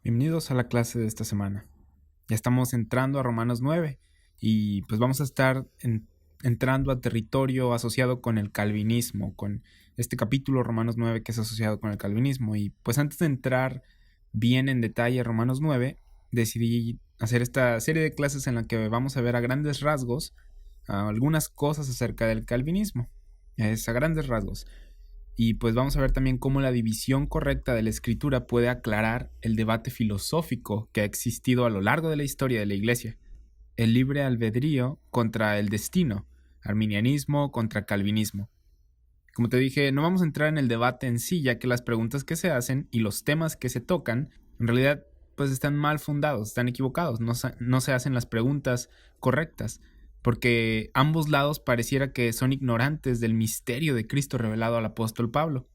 Bienvenidos a la clase de esta semana. Ya estamos entrando a Romanos 9 y pues vamos a estar entrando a territorio asociado con el calvinismo, con este capítulo Romanos 9 que es asociado con el calvinismo. Y pues antes de entrar bien en detalle a Romanos 9, decidí hacer esta serie de clases en la que vamos a ver a grandes rasgos algunas cosas acerca del calvinismo. Es a grandes rasgos. Y pues vamos a ver también cómo la división correcta de la escritura puede aclarar el debate filosófico que ha existido a lo largo de la historia de la Iglesia. El libre albedrío contra el destino, arminianismo contra calvinismo. Como te dije, no vamos a entrar en el debate en sí, ya que las preguntas que se hacen y los temas que se tocan, en realidad, pues están mal fundados, están equivocados, no se hacen las preguntas correctas, porque ambos lados pareciera que son ignorantes del misterio de Cristo revelado al apóstol Pablo.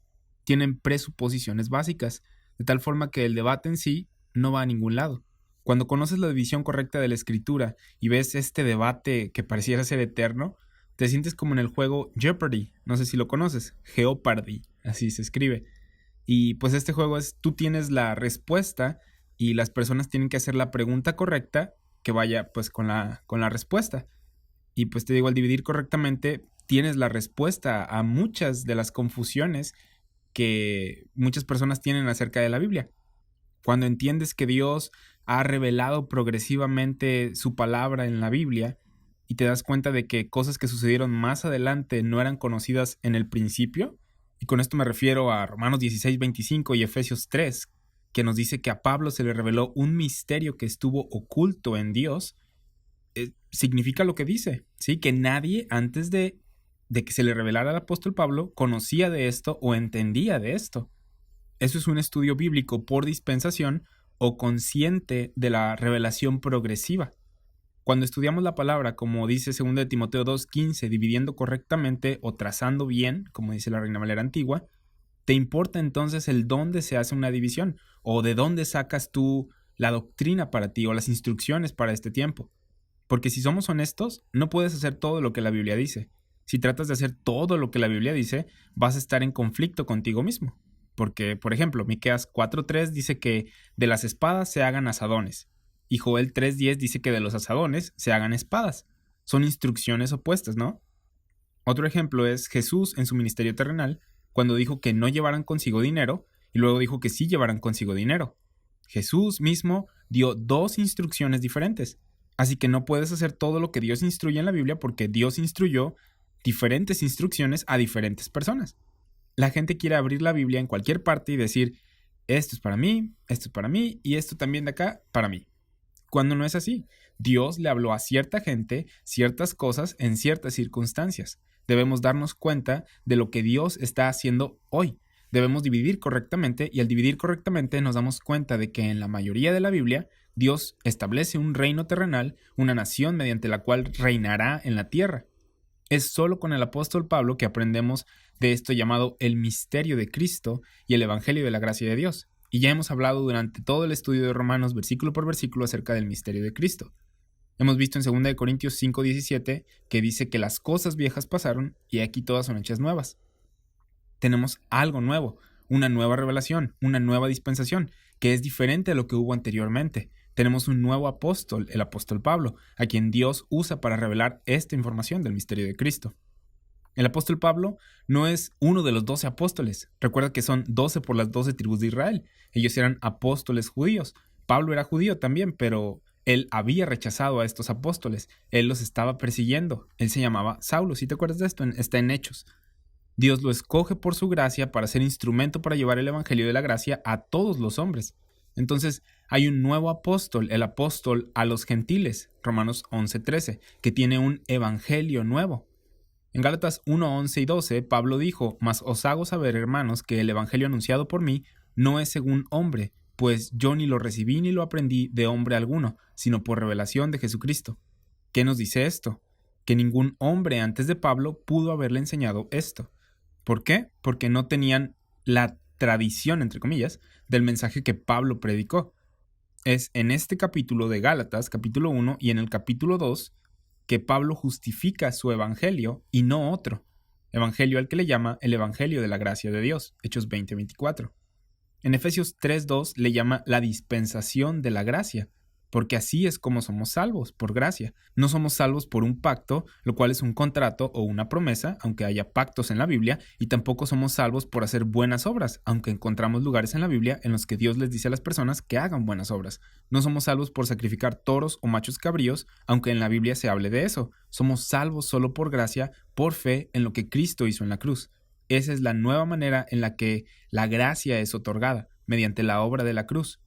Tienen presuposiciones básicas, de tal forma que el debate en sí no va a ningún lado. Cuando conoces la división correcta de la escritura y ves este debate que pareciera ser eterno, te sientes como en el juego Jeopardy, no sé si lo conoces, Jeopardy, así se escribe. Y pues este juego es, tú tienes la respuesta y las personas tienen que hacer la pregunta correcta que vaya pues con la respuesta. Y pues te digo, al dividir correctamente, tienes la respuesta a muchas de las confusiones que muchas personas tienen acerca de la Biblia. Cuando entiendes que Dios ha revelado progresivamente su palabra en la Biblia y te das cuenta de que cosas que sucedieron más adelante no eran conocidas en el principio, y con esto me refiero a Romanos 16:25 y Efesios 3, que nos dice que a Pablo se le reveló un misterio que estuvo oculto en Dios, significa lo que dice, ¿sí? Que nadie antes de que se le revelara al apóstol Pablo conocía de esto o entendía de esto. Eso es un estudio bíblico por dispensación o consciente de la revelación progresiva. Cuando estudiamos la palabra, como dice 2 de Timoteo 2:15, dividiendo correctamente o trazando bien, como dice la Reina Valera antigua, ¿te importa entonces el dónde se hace una división? ¿O de dónde sacas tú la doctrina para ti o las instrucciones para este tiempo? Porque si somos honestos, no puedes hacer todo lo que la Biblia dice. Si tratas de hacer todo lo que la Biblia dice, vas a estar en conflicto contigo mismo. Porque, por ejemplo, Miqueas 4:3 dice que de las espadas se hagan asadones. Y Joel 3:10 dice que de los asadones se hagan espadas. Son instrucciones opuestas, ¿no? Otro ejemplo es Jesús en su ministerio terrenal, cuando dijo que no llevaran consigo dinero, y luego dijo que sí llevaran consigo dinero. Jesús mismo dio dos instrucciones diferentes. Así que no puedes hacer todo lo que Dios instruye en la Biblia porque Dios instruyó diferentes instrucciones a diferentes personas. La gente quiere abrir la Biblia en cualquier parte y decir, esto es para mí y esto también de acá para mí. Cuando no es así, Dios le habló a cierta gente ciertas cosas en ciertas circunstancias. Debemos darnos cuenta de lo que Dios está haciendo hoy. Debemos dividir correctamente y al dividir correctamente nos damos cuenta de que en la mayoría de la Biblia Dios establece un reino terrenal, una nación mediante la cual reinará en la tierra. Es solo con el apóstol Pablo que aprendemos de esto llamado el misterio de Cristo y el evangelio de la gracia de Dios. Y ya hemos hablado durante todo el estudio de Romanos versículo por versículo acerca del misterio de Cristo. Hemos visto en 2 Corintios 5:17 que dice que las cosas viejas pasaron y aquí todas son hechas nuevas. Tenemos algo nuevo, una nueva revelación, una nueva dispensación, que es diferente a lo que hubo anteriormente. Tenemos un nuevo apóstol, el apóstol Pablo, a quien Dios usa para revelar esta información del misterio de Cristo. El apóstol Pablo no es uno de los 12 apóstoles. Recuerda que son 12 por las 12 tribus de Israel. Ellos eran apóstoles judíos. Pablo era judío también, pero él había rechazado a estos apóstoles. Él los estaba persiguiendo. Él se llamaba Saulo. ¿Sí te acuerdas de esto? Está en Hechos. Dios lo escoge por su gracia para ser instrumento para llevar el evangelio de la gracia a todos los hombres. Entonces, hay un nuevo apóstol, el apóstol a los gentiles, Romanos 11:13, que tiene un evangelio nuevo. En Gálatas 1:11 y 12, Pablo dijo, «Mas os hago saber, hermanos, que el evangelio anunciado por mí no es según hombre, pues yo ni lo recibí ni lo aprendí de hombre alguno, sino por revelación de Jesucristo». ¿Qué nos dice esto? Que ningún hombre antes de Pablo pudo haberle enseñado esto. ¿Por qué? Porque no tenían la tradición, entre comillas, del mensaje que Pablo predicó. Es en este capítulo de Gálatas, capítulo 1, y en el capítulo 2, que Pablo justifica su evangelio y no otro. Evangelio al que le llama el evangelio de la gracia de Dios, Hechos 20:24. En Efesios 3:2 le llama la dispensación de la gracia, porque así es como somos salvos, por gracia. No somos salvos por un pacto, lo cual es un contrato o una promesa, aunque haya pactos en la Biblia, y tampoco somos salvos por hacer buenas obras, aunque encontramos lugares en la Biblia en los que Dios les dice a las personas que hagan buenas obras. No somos salvos por sacrificar toros o machos cabríos, aunque en la Biblia se hable de eso. Somos salvos solo por gracia, por fe en lo que Cristo hizo en la cruz. Esa es la nueva manera en la que la gracia es otorgada, mediante la obra de la cruz.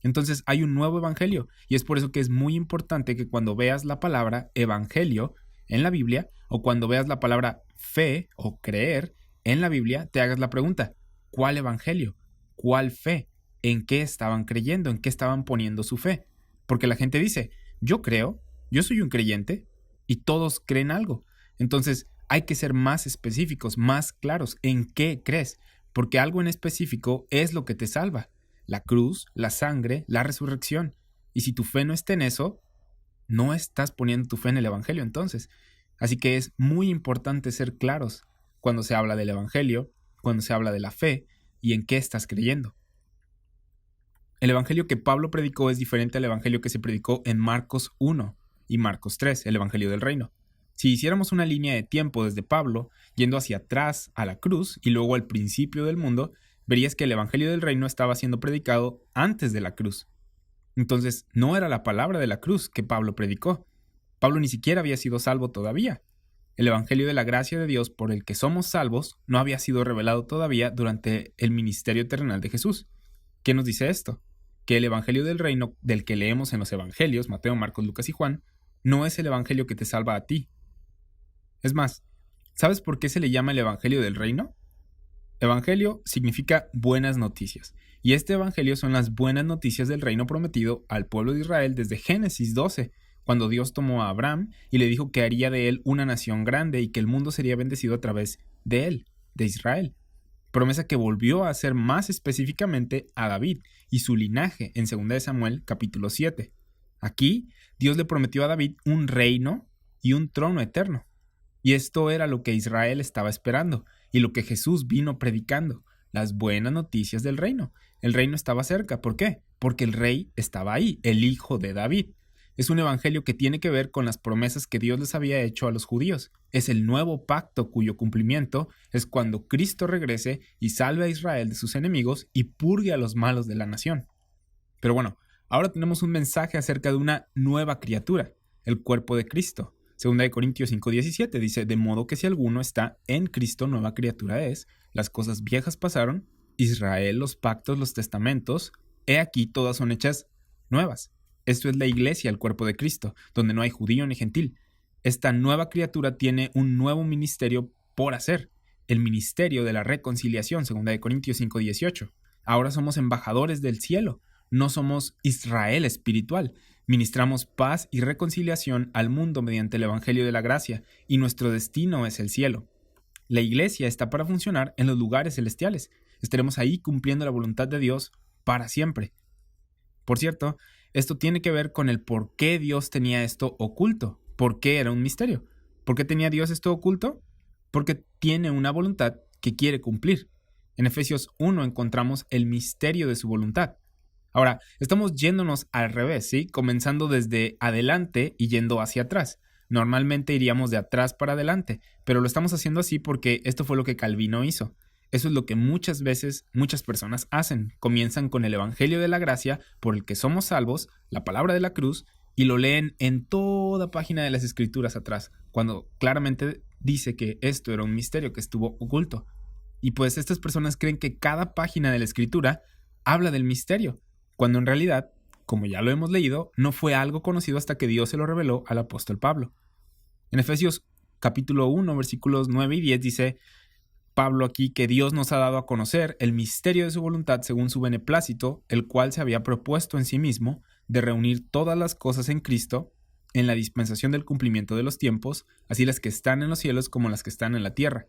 Entonces hay un nuevo evangelio y es por eso que es muy importante que cuando veas la palabra evangelio en la Biblia o cuando veas la palabra fe o creer en la Biblia, te hagas la pregunta, ¿cuál evangelio? ¿Cuál fe? ¿En qué estaban creyendo? ¿En qué estaban poniendo su fe? Porque la gente dice, yo creo, yo soy un creyente y todos creen algo. Entonces hay que ser más específicos, más claros en qué crees, porque algo en específico es lo que te salva. La cruz, la sangre, la resurrección. Y si tu fe no está en eso, no estás poniendo tu fe en el evangelio entonces. Así que es muy importante ser claros cuando se habla del evangelio, cuando se habla de la fe y en qué estás creyendo. El evangelio que Pablo predicó es diferente al evangelio que se predicó en Marcos 1 y Marcos 3, el evangelio del reino. Si hiciéramos una línea de tiempo desde Pablo, yendo hacia atrás a la cruz y luego al principio del mundo, verías que el evangelio del reino estaba siendo predicado antes de la cruz. Entonces, no era la palabra de la cruz que Pablo predicó. Pablo ni siquiera había sido salvo todavía. El evangelio de la gracia de Dios por el que somos salvos no había sido revelado todavía durante el ministerio terrenal de Jesús. ¿Qué nos dice esto? Que el evangelio del reino del que leemos en los evangelios, Mateo, Marcos, Lucas y Juan, no es el evangelio que te salva a ti. Es más, ¿sabes por qué se le llama el evangelio del reino? Evangelio significa buenas noticias, y este evangelio son las buenas noticias del reino prometido al pueblo de Israel desde Génesis 12, cuando Dios tomó a Abraham y le dijo que haría de él una nación grande y que el mundo sería bendecido a través de él, de Israel. Promesa que volvió a hacer más específicamente a David y su linaje en 2 de Samuel capítulo 7. Aquí, Dios le prometió a David un reino y un trono eterno. Y esto era lo que Israel estaba esperando y lo que Jesús vino predicando, las buenas noticias del reino. El reino estaba cerca. ¿Por qué? Porque el rey estaba ahí, el hijo de David. Es un evangelio que tiene que ver con las promesas que Dios les había hecho a los judíos. Es el nuevo pacto cuyo cumplimiento es cuando Cristo regrese y salve a Israel de sus enemigos y purgue a los malos de la nación. Pero bueno, ahora tenemos un mensaje acerca de una nueva criatura, el cuerpo de Cristo. 2 de Corintios 5:17 dice, de modo que si alguno está en Cristo, nueva criatura es, las cosas viejas pasaron, Israel, los pactos, los testamentos, he aquí todas son hechas nuevas. Esto es la iglesia, el cuerpo de Cristo, donde no hay judío ni gentil. Esta nueva criatura tiene un nuevo ministerio por hacer, el ministerio de la reconciliación, 2 de Corintios 5:18. Ahora somos embajadores del cielo, no somos Israel espiritual. Ministramos paz y reconciliación al mundo mediante el evangelio de la gracia, y nuestro destino es el cielo. La iglesia está para funcionar en los lugares celestiales. Estaremos ahí cumpliendo la voluntad de Dios para siempre. Por cierto, esto tiene que ver con el por qué Dios tenía esto oculto. ¿Por qué era un misterio? ¿Por qué tenía Dios esto oculto? Porque tiene una voluntad que quiere cumplir. En Efesios 1 encontramos el misterio de su voluntad. Ahora, estamos yéndonos al revés, ¿sí? Comenzando desde adelante y yendo hacia atrás. Normalmente iríamos de atrás para adelante, pero lo estamos haciendo así porque esto fue lo que Calvino hizo. Eso es lo que muchas veces muchas personas hacen. Comienzan con el evangelio de la gracia por el que somos salvos, la palabra de la cruz, y lo leen en toda página de las escrituras atrás, cuando claramente dice que esto era un misterio que estuvo oculto. Y pues estas personas creen que cada página de la escritura habla del misterio, cuando en realidad, como ya lo hemos leído, no fue algo conocido hasta que Dios se lo reveló al apóstol Pablo. En Efesios capítulo 1, versículos 9 y 10 dice Pablo aquí que Dios nos ha dado a conocer el misterio de su voluntad según su beneplácito, el cual se había propuesto en sí mismo de reunir todas las cosas en Cristo en la dispensación del cumplimiento de los tiempos, así las que están en los cielos como las que están en la tierra.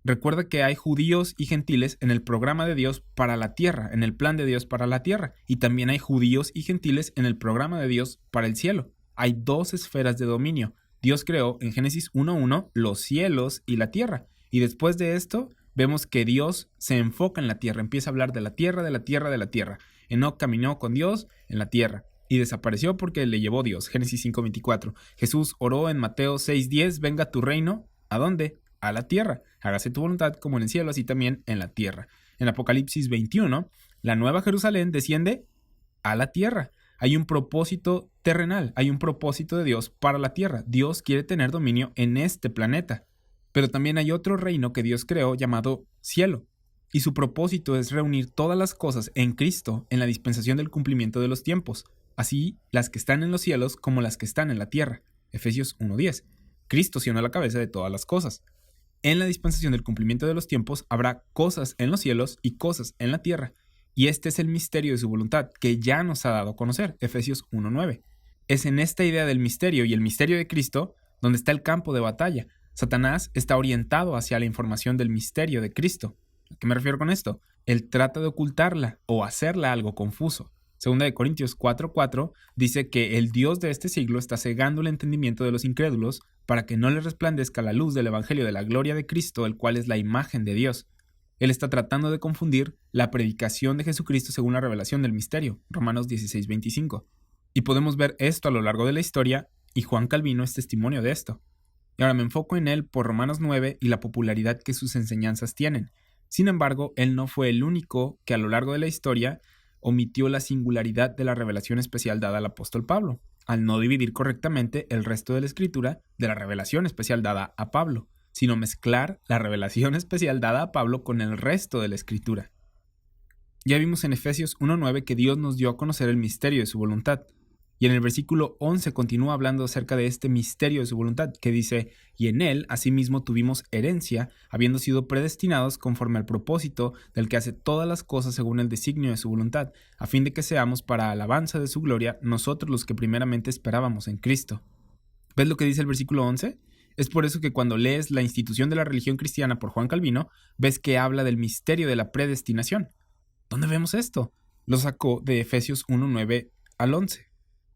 Recuerda que hay judíos y gentiles en el programa de Dios para la tierra, en el plan de Dios para la tierra, y también hay judíos y gentiles en el programa de Dios para el cielo. Hay dos esferas de dominio. Dios creó en Génesis 1:1 los cielos y la tierra, y después de esto vemos que Dios se enfoca en la tierra, empieza a hablar de la tierra, de la tierra, de la tierra. Enoc caminó con Dios en la tierra y desapareció porque le llevó Dios. Génesis 5:24. Jesús oró en Mateo 6:10, venga tu reino, ¿a dónde? A la tierra. Hágase tu voluntad como en el cielo, así también en la tierra. En Apocalipsis 21, la nueva Jerusalén desciende a la tierra. Hay un propósito terrenal, hay un propósito de Dios para la tierra. Dios quiere tener dominio en este planeta. Pero también hay otro reino que Dios creó llamado cielo. Y su propósito es reunir todas las cosas en Cristo en la dispensación del cumplimiento de los tiempos, así las que están en los cielos como las que están en la tierra. Efesios 1:10. Cristo siendo la cabeza de todas las cosas. En la dispensación del cumplimiento de los tiempos habrá cosas en los cielos y cosas en la tierra. Y este es el misterio de su voluntad, que ya nos ha dado a conocer. Efesios 1:9. Es en esta idea del misterio y el misterio de Cristo donde está el campo de batalla. Satanás está orientado hacia la información del misterio de Cristo. ¿A qué me refiero con esto? Él trata de ocultarla o hacerla algo confuso. Segunda de Corintios 4:4 dice que el Dios de este siglo está cegando el entendimiento de los incrédulos para que no les resplandezca la luz del evangelio de la gloria de Cristo, el cual es la imagen de Dios. Él está tratando de confundir la predicación de Jesucristo según la revelación del misterio, Romanos 16:25. Y podemos ver esto a lo largo de la historia, y Juan Calvino es testimonio de esto. Y ahora me enfoco en él por Romanos 9 y la popularidad que sus enseñanzas tienen. Sin embargo, él no fue el único que a lo largo de la historia omitió la singularidad de la revelación especial dada al apóstol Pablo, al no dividir correctamente el resto de la escritura de la revelación especial dada a Pablo, sino mezclar la revelación especial dada a Pablo con el resto de la escritura. Ya vimos en Efesios 1:9 que Dios nos dio a conocer el misterio de su voluntad. Y en el versículo 11 continúa hablando acerca de este misterio de su voluntad, que dice, y en él asimismo tuvimos herencia, habiendo sido predestinados conforme al propósito del que hace todas las cosas según el designio de su voluntad, a fin de que seamos para alabanza de su gloria nosotros los que primeramente esperábamos en Cristo. ¿Ves lo que dice el versículo 11? Es por eso que cuando lees La institución de la religión cristiana por Juan Calvino, ves que habla del misterio de la predestinación. ¿Dónde vemos esto? Lo sacó de Efesios 1:9 al 11.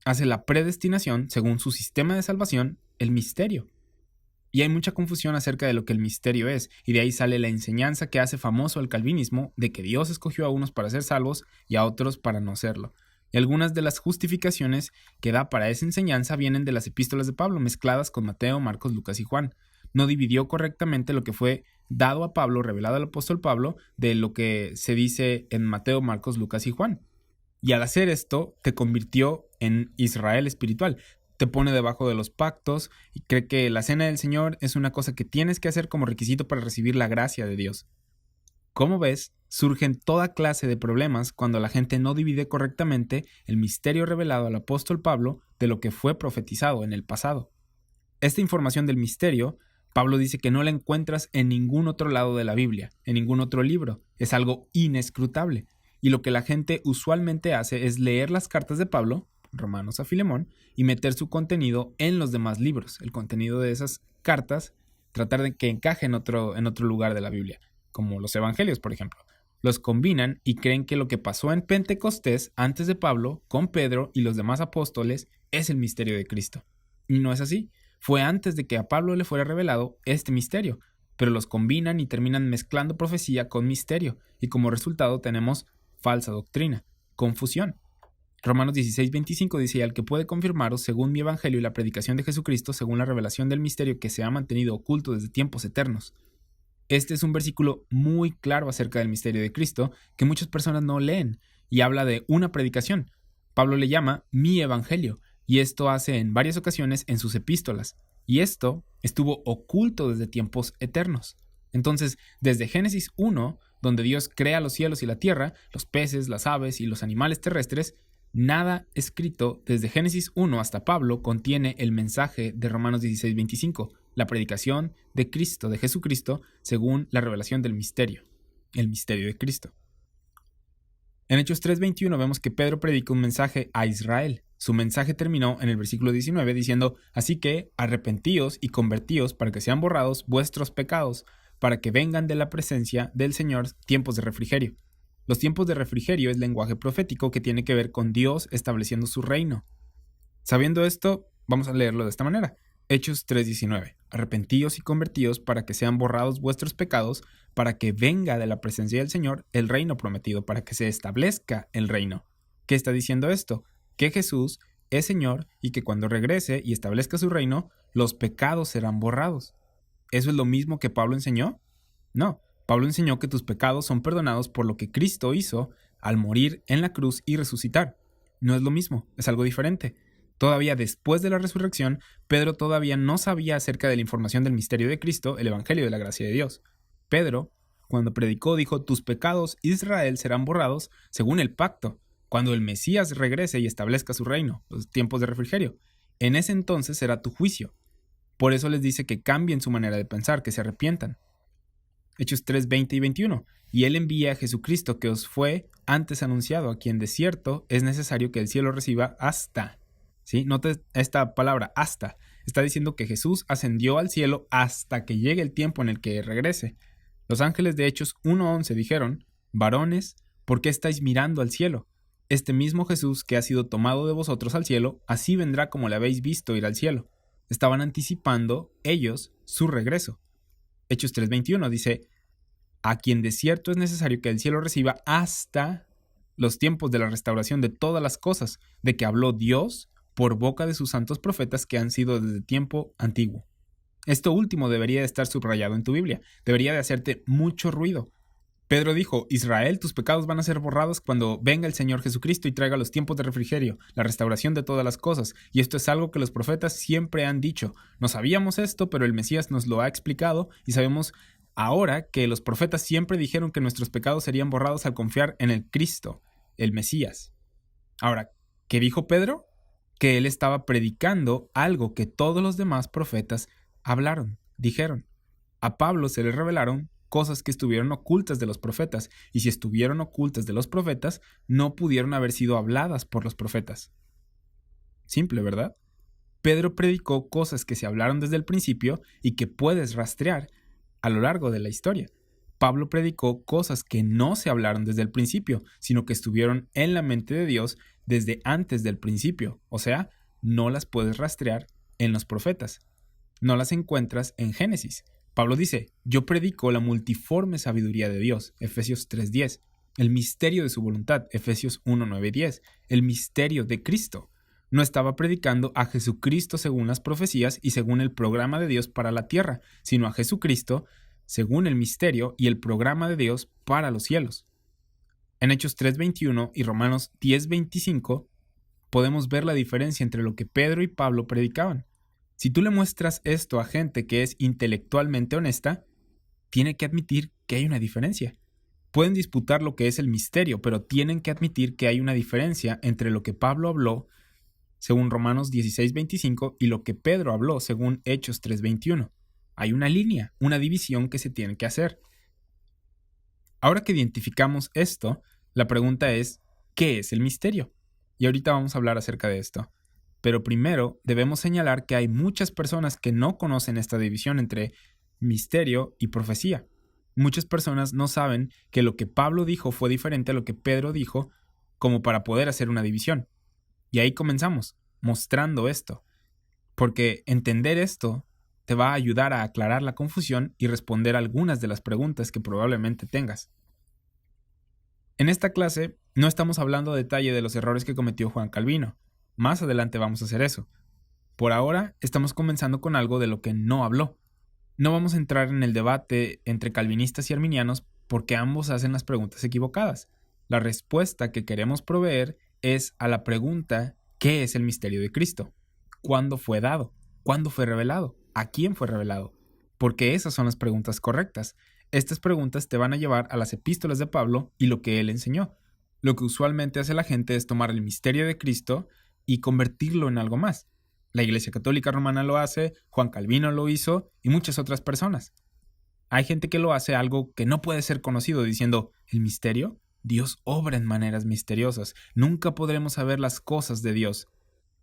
Hace la predestinación, según su sistema de salvación, el misterio. Y hay mucha confusión acerca de lo que el misterio es, y de ahí sale la enseñanza que hace famoso al calvinismo de que Dios escogió a unos para ser salvos y a otros para no serlo. Y algunas de las justificaciones que da para esa enseñanza vienen de las epístolas de Pablo, mezcladas con Mateo, Marcos, Lucas y Juan. No dividió correctamente lo que fue dado a Pablo, revelado al apóstol Pablo, de lo que se dice en Mateo, Marcos, Lucas y Juan. Y al hacer esto, te convirtió en Israel espiritual. Te pone debajo de los pactos y cree que la cena del Señor es una cosa que tienes que hacer como requisito para recibir la gracia de Dios. Como ves, surgen toda clase de problemas cuando la gente no divide correctamente el misterio revelado al apóstol Pablo de lo que fue profetizado en el pasado. Esta información del misterio, Pablo dice que no la encuentras en ningún otro lado de la Biblia, en ningún otro libro. Es algo inescrutable. Y lo que la gente usualmente hace es leer las cartas de Pablo, Romanos a Filemón, y meter su contenido en los demás libros. El contenido de esas cartas, tratar de que encaje en otro lugar de la Biblia, como los evangelios, por ejemplo. Los combinan y creen que lo que pasó en Pentecostés antes de Pablo, con Pedro y los demás apóstoles, es el misterio de Cristo. Y no es así. Fue antes de que a Pablo le fuera revelado este misterio, pero los combinan y terminan mezclando profecía con misterio, y como resultado tenemos falsa doctrina, confusión. Romanos 16:25 dice, y al que puede confirmaros según mi evangelio y la predicación de Jesucristo, según la revelación del misterio que se ha mantenido oculto desde tiempos eternos. Este es un versículo muy claro acerca del misterio de Cristo que muchas personas no leen y habla de una predicación. Pablo le llama mi evangelio y esto hace en varias ocasiones en sus epístolas. Y esto estuvo oculto desde tiempos eternos. Entonces, desde Génesis 1, donde Dios crea los cielos y la tierra, los peces, las aves y los animales terrestres, nada escrito desde Génesis 1 hasta Pablo contiene el mensaje de Romanos 16:25, la predicación de Cristo, de Jesucristo, según la revelación del misterio, el misterio de Cristo. En Hechos 3:21 vemos que Pedro predica un mensaje a Israel. Su mensaje terminó en el versículo 19 diciendo, así que arrepentíos y convertíos para que sean borrados vuestros pecados, para que vengan de la presencia del Señor tiempos de refrigerio. Los tiempos de refrigerio es lenguaje profético que tiene que ver con Dios estableciendo su reino. Sabiendo esto, vamos a leerlo de esta manera. Hechos 3:19. Arrepentíos y convertíos para que sean borrados vuestros pecados, para que venga de la presencia del Señor el reino prometido, para que se establezca el reino. ¿Qué está diciendo esto? Que Jesús es Señor y que cuando regrese y establezca su reino, los pecados serán borrados. ¿Eso es lo mismo que Pablo enseñó? No, Pablo enseñó que tus pecados son perdonados por lo que Cristo hizo al morir en la cruz y resucitar. No es lo mismo, es algo diferente. Todavía después de la resurrección, Pedro todavía no sabía acerca de la información del misterio de Cristo, el Evangelio de la gracia de Dios. Pedro, cuando predicó, dijo: tus pecados, Israel, serán borrados según el pacto, cuando el Mesías regrese y establezca su reino, los tiempos de refrigerio. En ese entonces será tu juicio. Por eso les dice que cambien su manera de pensar, que se arrepientan. Hechos 3, 20 y 21. Y él envía a Jesucristo que os fue antes anunciado, a quien de cierto es necesario que el cielo reciba hasta. ¿Sí? Note esta palabra, hasta. Está diciendo que Jesús ascendió al cielo hasta que llegue el tiempo en el que regrese. Los ángeles de Hechos 1:11 dijeron: varones, ¿por qué estáis mirando al cielo? Este mismo Jesús que ha sido tomado de vosotros al cielo, así vendrá como le habéis visto ir al cielo. Estaban anticipando ellos su regreso. Hechos 3:21 dice: a quien de cierto es necesario que el cielo reciba hasta los tiempos de la restauración de todas las cosas, de que habló Dios por boca de sus santos profetas que han sido desde tiempo antiguo. Esto último debería de estar subrayado en tu Biblia, debería de hacerte mucho ruido. Pedro dijo: Israel, tus pecados van a ser borrados cuando venga el Señor Jesucristo y traiga los tiempos de refrigerio, la restauración de todas las cosas. Y esto es algo que los profetas siempre han dicho. No sabíamos esto, pero el Mesías nos lo ha explicado y sabemos ahora que los profetas siempre dijeron que nuestros pecados serían borrados al confiar en el Cristo, el Mesías. Ahora, ¿qué dijo Pedro? Que él estaba predicando algo que todos los demás profetas dijeron. A Pablo se le revelaron cosas que estuvieron ocultas de los profetas, y si estuvieron ocultas de los profetas, no pudieron haber sido habladas por los profetas. Simple, ¿verdad? Pedro predicó cosas que se hablaron desde el principio y que puedes rastrear a lo largo de la historia. Pablo predicó cosas que no se hablaron desde el principio, sino que estuvieron en la mente de Dios desde antes del principio. O sea, no las puedes rastrear en los profetas. No las encuentras en Génesis. Pablo dice: yo predico la multiforme sabiduría de Dios, Efesios 3:10, el misterio de su voluntad, Efesios 1:9-10, el misterio de Cristo. No estaba predicando a Jesucristo según las profecías y según el programa de Dios para la tierra, sino a Jesucristo según el misterio y el programa de Dios para los cielos. En Hechos 3:21 y Romanos 10:25 podemos ver la diferencia entre lo que Pedro y Pablo predicaban. Si tú le muestras esto a gente que es intelectualmente honesta, tiene que admitir que hay una diferencia. Pueden disputar lo que es el misterio, pero tienen que admitir que hay una diferencia entre lo que Pablo habló según Romanos 16:25 y lo que Pedro habló según Hechos 3:21. Hay una línea, una división que se tiene que hacer. Ahora que identificamos esto, la pregunta es: ¿qué es el misterio? Y ahorita vamos a hablar acerca de esto. Pero primero debemos señalar que hay muchas personas que no conocen esta división entre misterio y profecía. Muchas personas no saben que lo que Pablo dijo fue diferente a lo que Pedro dijo, como para poder hacer una división. Y ahí comenzamos, mostrando esto. Porque entender esto te va a ayudar a aclarar la confusión y responder algunas de las preguntas que probablemente tengas. En esta clase no estamos hablando a detalle de los errores que cometió Juan Calvino. Más adelante vamos a hacer eso. Por ahora estamos comenzando con algo de lo que no habló. No vamos a entrar en el debate entre calvinistas y arminianos porque ambos hacen las preguntas equivocadas. La respuesta que queremos proveer es a la pregunta: ¿qué es el misterio de Cristo? ¿Cuándo fue dado? ¿Cuándo fue revelado? ¿A quién fue revelado? Porque esas son las preguntas correctas. Estas preguntas te van a llevar a las epístolas de Pablo y lo que él enseñó. Lo que usualmente hace la gente es tomar el misterio de Cristo y convertirlo en algo más. La Iglesia Católica Romana lo hace, Juan Calvino lo hizo y muchas otras personas. Hay gente que lo hace algo que no puede ser conocido, diciendo: ¿el misterio? Dios obra en maneras misteriosas. Nunca podremos saber las cosas de Dios.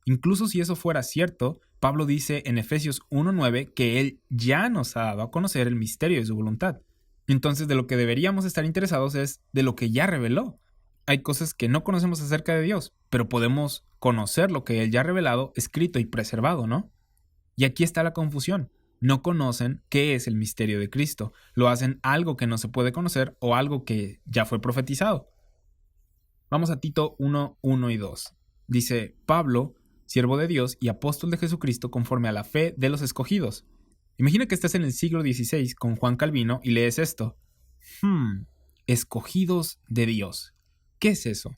Incluso si eso fuera cierto, Pablo dice en Efesios 1:9 que Él ya nos ha dado a conocer el misterio de su voluntad. Entonces, de lo que deberíamos estar interesados es de lo que ya reveló. Hay cosas que no conocemos acerca de Dios, pero podemos conocer lo que Él ya ha revelado, escrito y preservado, ¿no? Y aquí está la confusión. No conocen qué es el misterio de Cristo. Lo hacen algo que no se puede conocer o algo que ya fue profetizado. Vamos a Tito 1, 1 y 2. Dice, Pablo, siervo de Dios y apóstol de Jesucristo conforme a la fe de los escogidos. Imagina que estás en el siglo XVI con Juan Calvino y lees esto. Escogidos de Dios. ¿Qué es eso?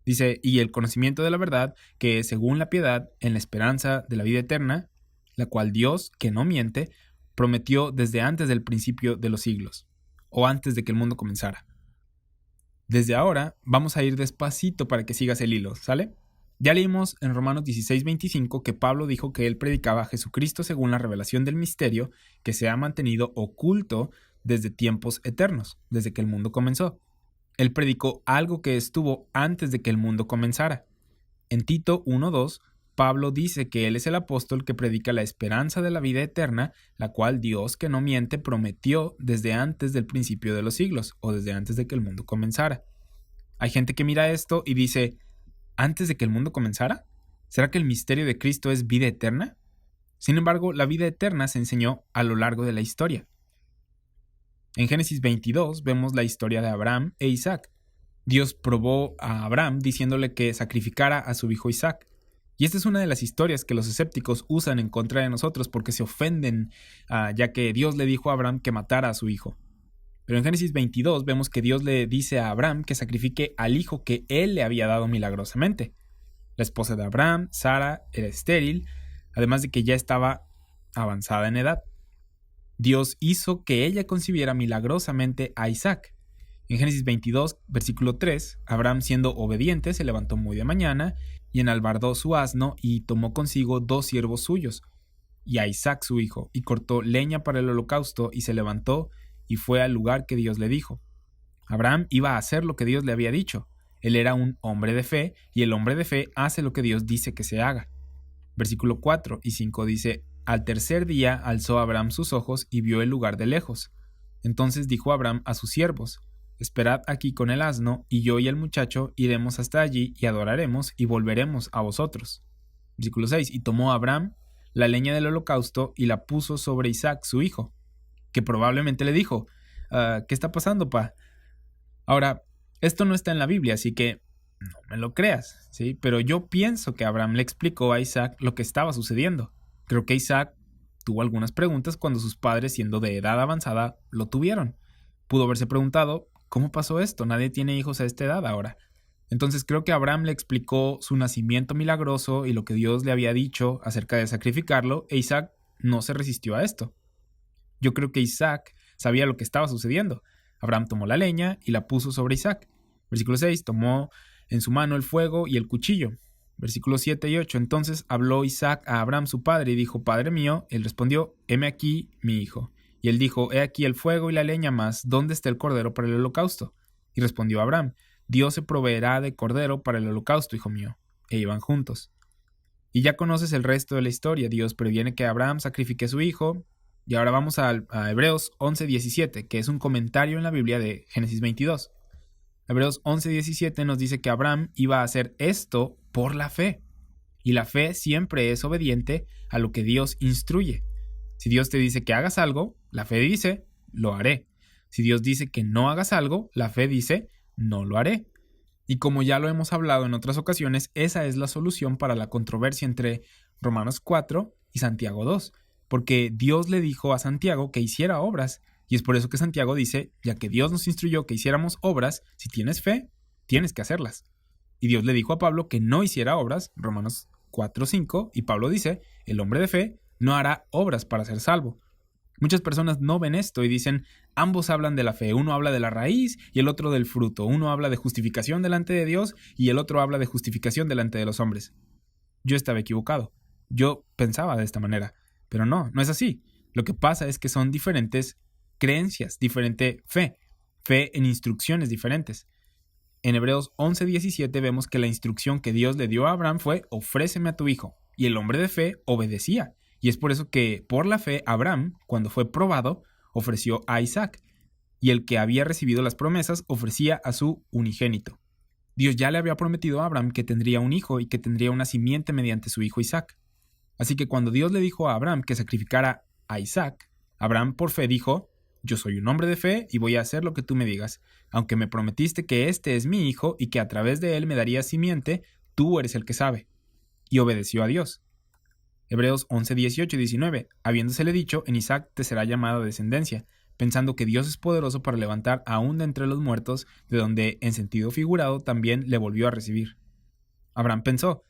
Dice, y el conocimiento de la verdad, que es según la piedad, en la esperanza de la vida eterna, la cual Dios, que no miente, prometió desde antes del principio de los siglos, o antes de que el mundo comenzara. Desde ahora vamos a ir despacito para que sigas el hilo, ¿sale? Ya leímos en Romanos 16:25 que Pablo dijo que él predicaba a Jesucristo según la revelación del misterio que se ha mantenido oculto desde tiempos eternos, desde que el mundo comenzó. Él predicó algo que estuvo antes de que el mundo comenzara. En Tito 1:2, Pablo dice que él es el apóstol que predica la esperanza de la vida eterna, la cual Dios, que no miente, prometió desde antes del principio de los siglos, o desde antes de que el mundo comenzara. Hay gente que mira esto y dice, ¿antes de que el mundo comenzara? ¿Será que el misterio de Cristo es vida eterna? Sin embargo, la vida eterna se enseñó a lo largo de la historia. En Génesis 22 vemos la historia de Abraham e Isaac. Dios probó a Abraham diciéndole que sacrificara a su hijo Isaac. Y esta es una de las historias que los escépticos usan en contra de nosotros porque se ofenden, ya que Dios le dijo a Abraham que matara a su hijo. Pero en Génesis 22 vemos que Dios le dice a Abraham que sacrifique al hijo que él le había dado milagrosamente. La esposa de Abraham, Sara, era estéril, además de que ya estaba avanzada en edad. Dios hizo que ella concibiera milagrosamente a Isaac. En Génesis 22, versículo 3, Abraham, siendo obediente, se levantó muy de mañana y enalbardó su asno y tomó consigo 2 siervos suyos y a Isaac su hijo, y cortó leña para el holocausto y se levantó y fue al lugar que Dios le dijo. Abraham iba a hacer lo que Dios le había dicho. Él era un hombre de fe y el hombre de fe hace lo que Dios dice que se haga. Versículo 4 y 5 dice, al tercer día alzó Abraham sus ojos y vio el lugar de lejos. Entonces dijo Abraham a sus siervos, esperad aquí con el asno, y yo y el muchacho iremos hasta allí y adoraremos y volveremos a vosotros. Versículo 6. Y tomó Abraham la leña del holocausto y la puso sobre Isaac su hijo, que probablemente le dijo, ¿qué está pasando, pa? Ahora, esto no está en la Biblia, así que no me lo creas, ¿sí? Pero yo pienso que Abraham le explicó a Isaac lo que estaba sucediendo. Creo que Isaac tuvo algunas preguntas cuando sus padres, siendo de edad avanzada, lo tuvieron. Pudo haberse preguntado, ¿cómo pasó esto? Nadie tiene hijos a esta edad ahora. Entonces creo que Abraham le explicó su nacimiento milagroso y lo que Dios le había dicho acerca de sacrificarlo, e Isaac no se resistió a esto. Yo creo que Isaac sabía lo que estaba sucediendo. Abraham tomó la leña y la puso sobre Isaac. Versículo 6, tomó en su mano el fuego y el cuchillo. Versículos 7 y 8, entonces habló Isaac a Abraham su padre y dijo, Padre mío. Él respondió, heme aquí mi hijo. Y él dijo, he aquí el fuego y la leña, mas ¿dónde está el cordero para el holocausto? Y respondió Abraham, Dios se proveerá de cordero para el holocausto, hijo mío. E iban juntos. Y ya conoces el resto de la historia. Dios previene que Abraham sacrifique a su hijo. Y ahora vamos a Hebreos 11:17, que es un comentario en la Biblia de Génesis 22. Hebreos 11:17 nos dice que Abraham iba a hacer esto por la fe. Y la fe siempre es obediente a lo que Dios instruye. Si Dios te dice que hagas algo, la fe dice, lo haré. Si Dios dice que no hagas algo, la fe dice, no lo haré. Y como ya lo hemos hablado en otras ocasiones, esa es la solución para la controversia entre Romanos 4 y Santiago 2. Porque Dios le dijo a Santiago que hiciera obras. Y es por eso que Santiago dice, ya que Dios nos instruyó que hiciéramos obras, si tienes fe, tienes que hacerlas. Y Dios le dijo a Pablo que no hiciera obras, Romanos 4:5, y Pablo dice, el hombre de fe no hará obras para ser salvo. Muchas personas no ven esto y dicen, ambos hablan de la fe, uno habla de la raíz y el otro del fruto, uno habla de justificación delante de Dios y el otro habla de justificación delante de los hombres. Yo estaba equivocado, yo pensaba de esta manera, pero no es así. Lo que pasa es que son diferentes creencias, diferente fe en instrucciones diferentes. En Hebreos 11:17 vemos que la instrucción que Dios le dio a Abraham fue, ofréceme a tu hijo, y el hombre de fe obedecía. Y es por eso que, por la fe, Abraham, cuando fue probado, ofreció a Isaac, y el que había recibido las promesas ofrecía a su unigénito. Dios ya le había prometido a Abraham que tendría un hijo y que tendría una simiente mediante su hijo Isaac. Así que cuando Dios le dijo a Abraham que sacrificara a Isaac, Abraham por fe dijo: yo soy un hombre de fe y voy a hacer lo que tú me digas. Aunque me prometiste que este es mi hijo y que a través de él me darías simiente, tú eres el que sabe. Y obedeció a Dios. Hebreos 11, 18 y 19. Habiéndosele dicho: en Isaac te será llamada descendencia, pensando que Dios es poderoso para levantar aún de entre los muertos, de donde, en sentido figurado, también le volvió a recibir. Abraham pensó: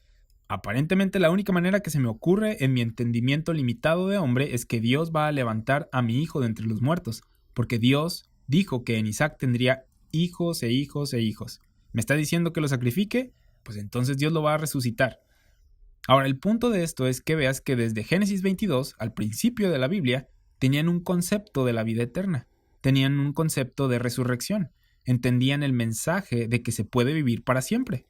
aparentemente la única manera que se me ocurre en mi entendimiento limitado de hombre es que Dios va a levantar a mi hijo de entre los muertos, porque Dios dijo que en Isaac tendría hijos e hijos e hijos. ¿Me está diciendo que lo sacrifique? Pues entonces Dios lo va a resucitar. Ahora, el punto de esto es que veas que desde Génesis 22, al principio de la Biblia, tenían un concepto de la vida eterna, tenían un concepto de resurrección, entendían el mensaje de que se puede vivir para siempre.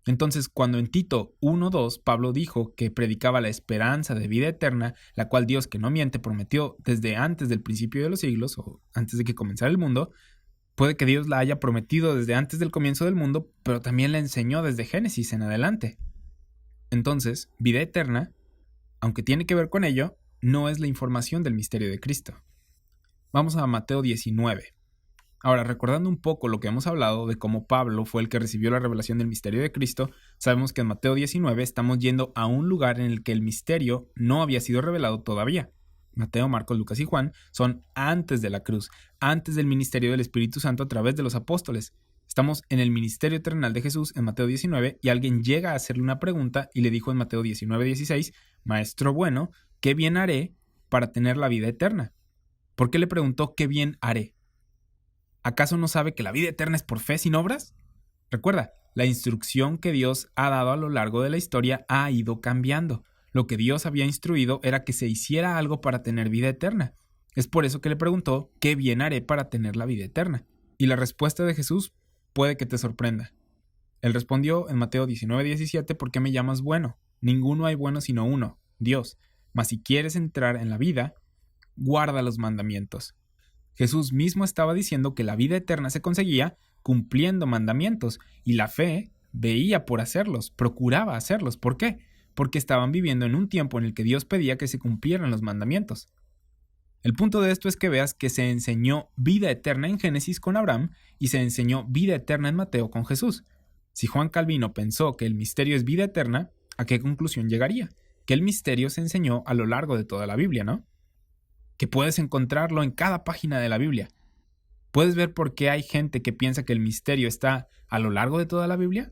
Entonces, cuando en Tito 1:2 Pablo dijo que predicaba la esperanza de vida eterna, la cual Dios, que no miente, prometió desde antes del principio de los siglos, o antes de que comenzara el mundo, puede que Dios la haya prometido desde antes del comienzo del mundo, pero también la enseñó desde Génesis en adelante. Entonces, vida eterna, aunque tiene que ver con ello, no es la información del misterio de Cristo. Vamos a Mateo 19. Ahora, recordando un poco lo que hemos hablado de cómo Pablo fue el que recibió la revelación del misterio de Cristo, sabemos que en Mateo 19 estamos yendo a un lugar en el que el misterio no había sido revelado todavía. Mateo, Marcos, Lucas y Juan son antes de la cruz, antes del ministerio del Espíritu Santo a través de los apóstoles. Estamos en el ministerio terrenal de Jesús en Mateo 19 y alguien llega a hacerle una pregunta y le dijo en Mateo 19:16: Maestro bueno, ¿qué bien haré para tener la vida eterna? ¿Por qué le preguntó qué bien haré? ¿Acaso no sabe que la vida eterna es por fe sin obras? Recuerda, la instrucción que Dios ha dado a lo largo de la historia ha ido cambiando. Lo que Dios había instruido era que se hiciera algo para tener vida eterna. Es por eso que le preguntó qué bien haré para tener la vida eterna. Y la respuesta de Jesús puede que te sorprenda. Él respondió en Mateo 19:17: ¿por qué me llamas bueno? Ninguno hay bueno sino uno, Dios. Mas si quieres entrar en la vida, guarda los mandamientos. Jesús mismo estaba diciendo que la vida eterna se conseguía cumpliendo mandamientos, y la fe veía por hacerlos, procuraba hacerlos. ¿Por qué? Porque estaban viviendo en un tiempo en el que Dios pedía que se cumplieran los mandamientos. El punto de esto es que veas que se enseñó vida eterna en Génesis con Abraham y se enseñó vida eterna en Mateo con Jesús. Si Juan Calvino pensó que el misterio es vida eterna, ¿a qué conclusión llegaría? Que el misterio se enseñó a lo largo de toda la Biblia, ¿no? Que puedes encontrarlo en cada página de la Biblia. ¿Puedes ver por qué hay gente que piensa que el misterio está a lo largo de toda la Biblia?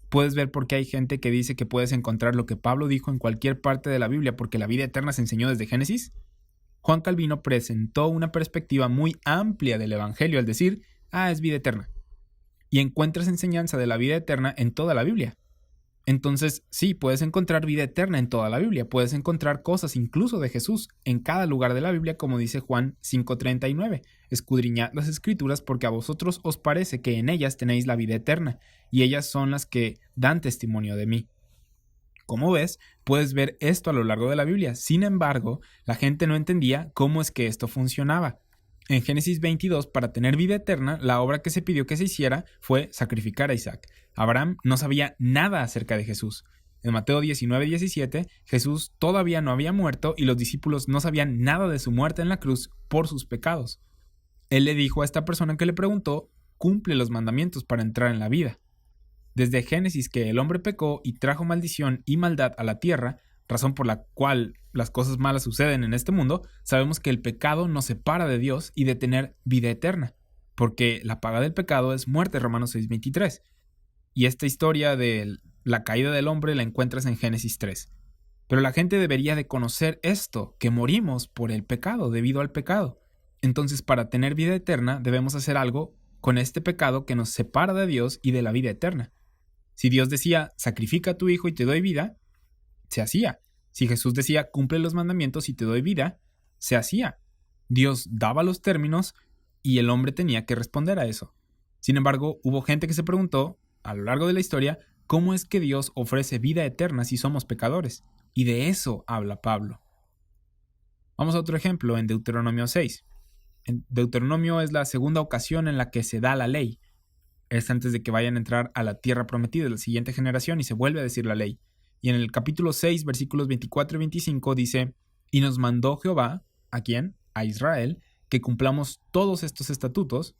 ¿Puedes ver por qué hay gente que dice que puedes encontrar lo que Pablo dijo en cualquier parte de la Biblia porque la vida eterna se enseñó desde Génesis? Juan Calvino presentó una perspectiva muy amplia del Evangelio al decir: es vida eterna. Y encuentras enseñanza de la vida eterna en toda la Biblia. Entonces, sí, puedes encontrar vida eterna en toda la Biblia, puedes encontrar cosas incluso de Jesús en cada lugar de la Biblia, como dice Juan 5:39. Escudriñad las Escrituras porque a vosotros os parece que en ellas tenéis la vida eterna, y ellas son las que dan testimonio de mí. Como ves, puedes ver esto a lo largo de la Biblia. Sin embargo, la gente no entendía cómo es que esto funcionaba. En Génesis 22, para tener vida eterna, la obra que se pidió que se hiciera fue sacrificar a Isaac. Abraham no sabía nada acerca de Jesús. En Mateo 19:17, Jesús todavía no había muerto y los discípulos no sabían nada de su muerte en la cruz por sus pecados. Él le dijo a esta persona que le preguntó: cumple los mandamientos para entrar en la vida. Desde Génesis que el hombre pecó y trajo maldición y maldad a la tierra, razón por la cual las cosas malas suceden en este mundo, sabemos que el pecado nos separa de Dios y de tener vida eterna, porque la paga del pecado es muerte, Romanos 6:23. Y esta historia de la caída del hombre la encuentras en Génesis 3. Pero la gente debería de conocer esto, que morimos por el pecado, debido al pecado. Entonces, para tener vida eterna, debemos hacer algo con este pecado que nos separa de Dios y de la vida eterna. Si Dios decía: sacrifica a tu hijo y te doy vida, se hacía. Si Jesús decía: cumple los mandamientos y te doy vida, se hacía. Dios daba los términos y el hombre tenía que responder a eso. Sin embargo, hubo gente que se preguntó, a lo largo de la historia, ¿cómo es que Dios ofrece vida eterna si somos pecadores? Y de eso habla Pablo. Vamos a otro ejemplo en Deuteronomio 6. En Deuteronomio es la segunda ocasión en la que se da la ley. Es antes de que vayan a entrar a la tierra prometida de la siguiente generación y se vuelve a decir la ley. Y en el capítulo 6, versículos 24 y 25 dice: Y nos mandó Jehová, ¿a quién? A Israel, que cumplamos todos estos estatutos.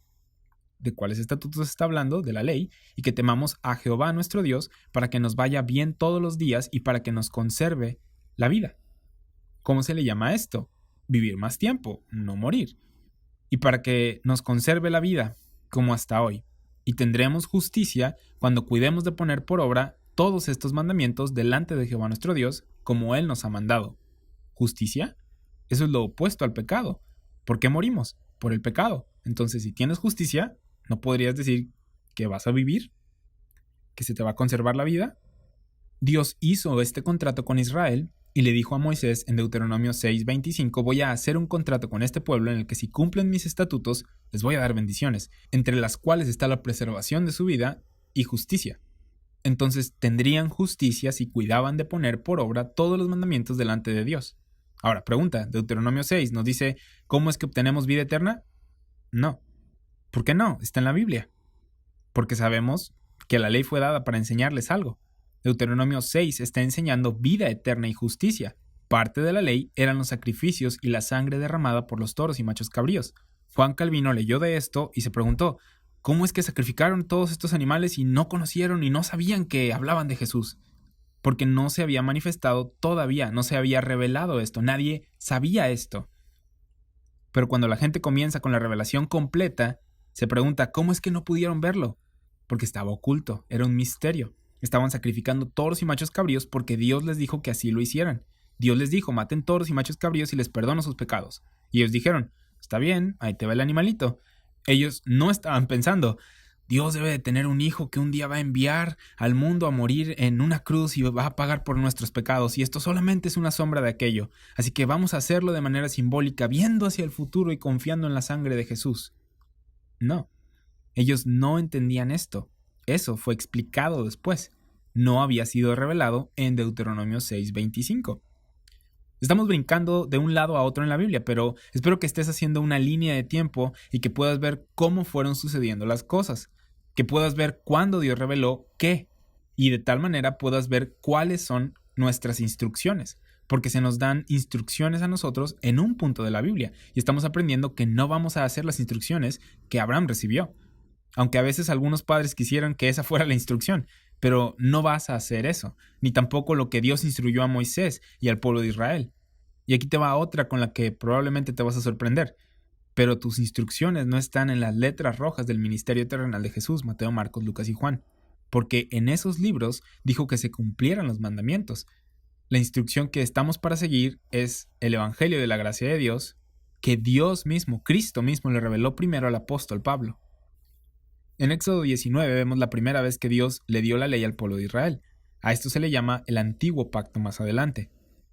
¿De cuáles estatutos está hablando? De la ley, y que temamos a Jehová nuestro Dios para que nos vaya bien todos los días y para que nos conserve la vida. ¿Cómo se le llama a esto? Vivir más tiempo, no morir. Y para que nos conserve la vida, como hasta hoy. Y tendremos justicia cuando cuidemos de poner por obra todos estos mandamientos delante de Jehová nuestro Dios, como Él nos ha mandado. ¿Justicia? Eso es lo opuesto al pecado. ¿Por qué morimos? Por el pecado. Entonces, si tienes justicia, ¿no podrías decir que vas a vivir? ¿Que se te va a conservar la vida? Dios hizo este contrato con Israel y le dijo a Moisés en Deuteronomio 6:25: voy a hacer un contrato con este pueblo en el que si cumplen mis estatutos, les voy a dar bendiciones, entre las cuales está la preservación de su vida y justicia. Entonces tendrían justicia si cuidaban de poner por obra todos los mandamientos delante de Dios. Ahora, pregunta, Deuteronomio 6 nos dice, ¿cómo es que obtenemos vida eterna? No. ¿Por qué no? Está en la Biblia. Porque sabemos que la ley fue dada para enseñarles algo. Deuteronomio 6 está enseñando vida eterna y justicia. Parte de la ley eran los sacrificios y la sangre derramada por los toros y machos cabríos. Juan Calvino leyó de esto y se preguntó, ¿cómo es que sacrificaron todos estos animales y no conocieron y no sabían que hablaban de Jesús? Porque no se había manifestado todavía, no se había revelado esto, nadie sabía esto. Pero cuando la gente comienza con la revelación completa, se pregunta, ¿cómo es que no pudieron verlo? Porque estaba oculto, era un misterio. Estaban sacrificando toros y machos cabríos porque Dios les dijo que así lo hicieran. Dios les dijo, maten toros y machos cabríos y les perdono sus pecados. Y ellos dijeron, está bien, ahí te va el animalito. Ellos no estaban pensando, Dios debe de tener un hijo que un día va a enviar al mundo a morir en una cruz y va a pagar por nuestros pecados, y esto solamente es una sombra de aquello. Así que vamos a hacerlo de manera simbólica, viendo hacia el futuro y confiando en la sangre de Jesús. No, ellos no entendían esto. Eso fue explicado después. No había sido revelado en Deuteronomio 6:25. Estamos brincando de un lado a otro en la Biblia, pero espero que estés haciendo una línea de tiempo y que puedas ver cómo fueron sucediendo las cosas, que puedas ver cuándo Dios reveló qué, y de tal manera puedas ver cuáles son nuestras instrucciones, porque se nos dan instrucciones a nosotros en un punto de la Biblia, y estamos aprendiendo que no vamos a hacer las instrucciones que Abraham recibió, aunque a veces algunos padres quisieran que esa fuera la instrucción, pero no vas a hacer eso, ni tampoco lo que Dios instruyó a Moisés y al pueblo de Israel. Y aquí te va otra con la que probablemente te vas a sorprender. Pero tus instrucciones no están en las letras rojas del ministerio terrenal de Jesús, Mateo, Marcos, Lucas y Juan, porque en esos libros dijo que se cumplieran los mandamientos. La instrucción que estamos para seguir es el Evangelio de la gracia de Dios, que Dios mismo, Cristo mismo, le reveló primero al apóstol Pablo. En Éxodo 19 vemos la primera vez que Dios le dio la ley al pueblo de Israel. A esto se le llama el antiguo pacto más adelante.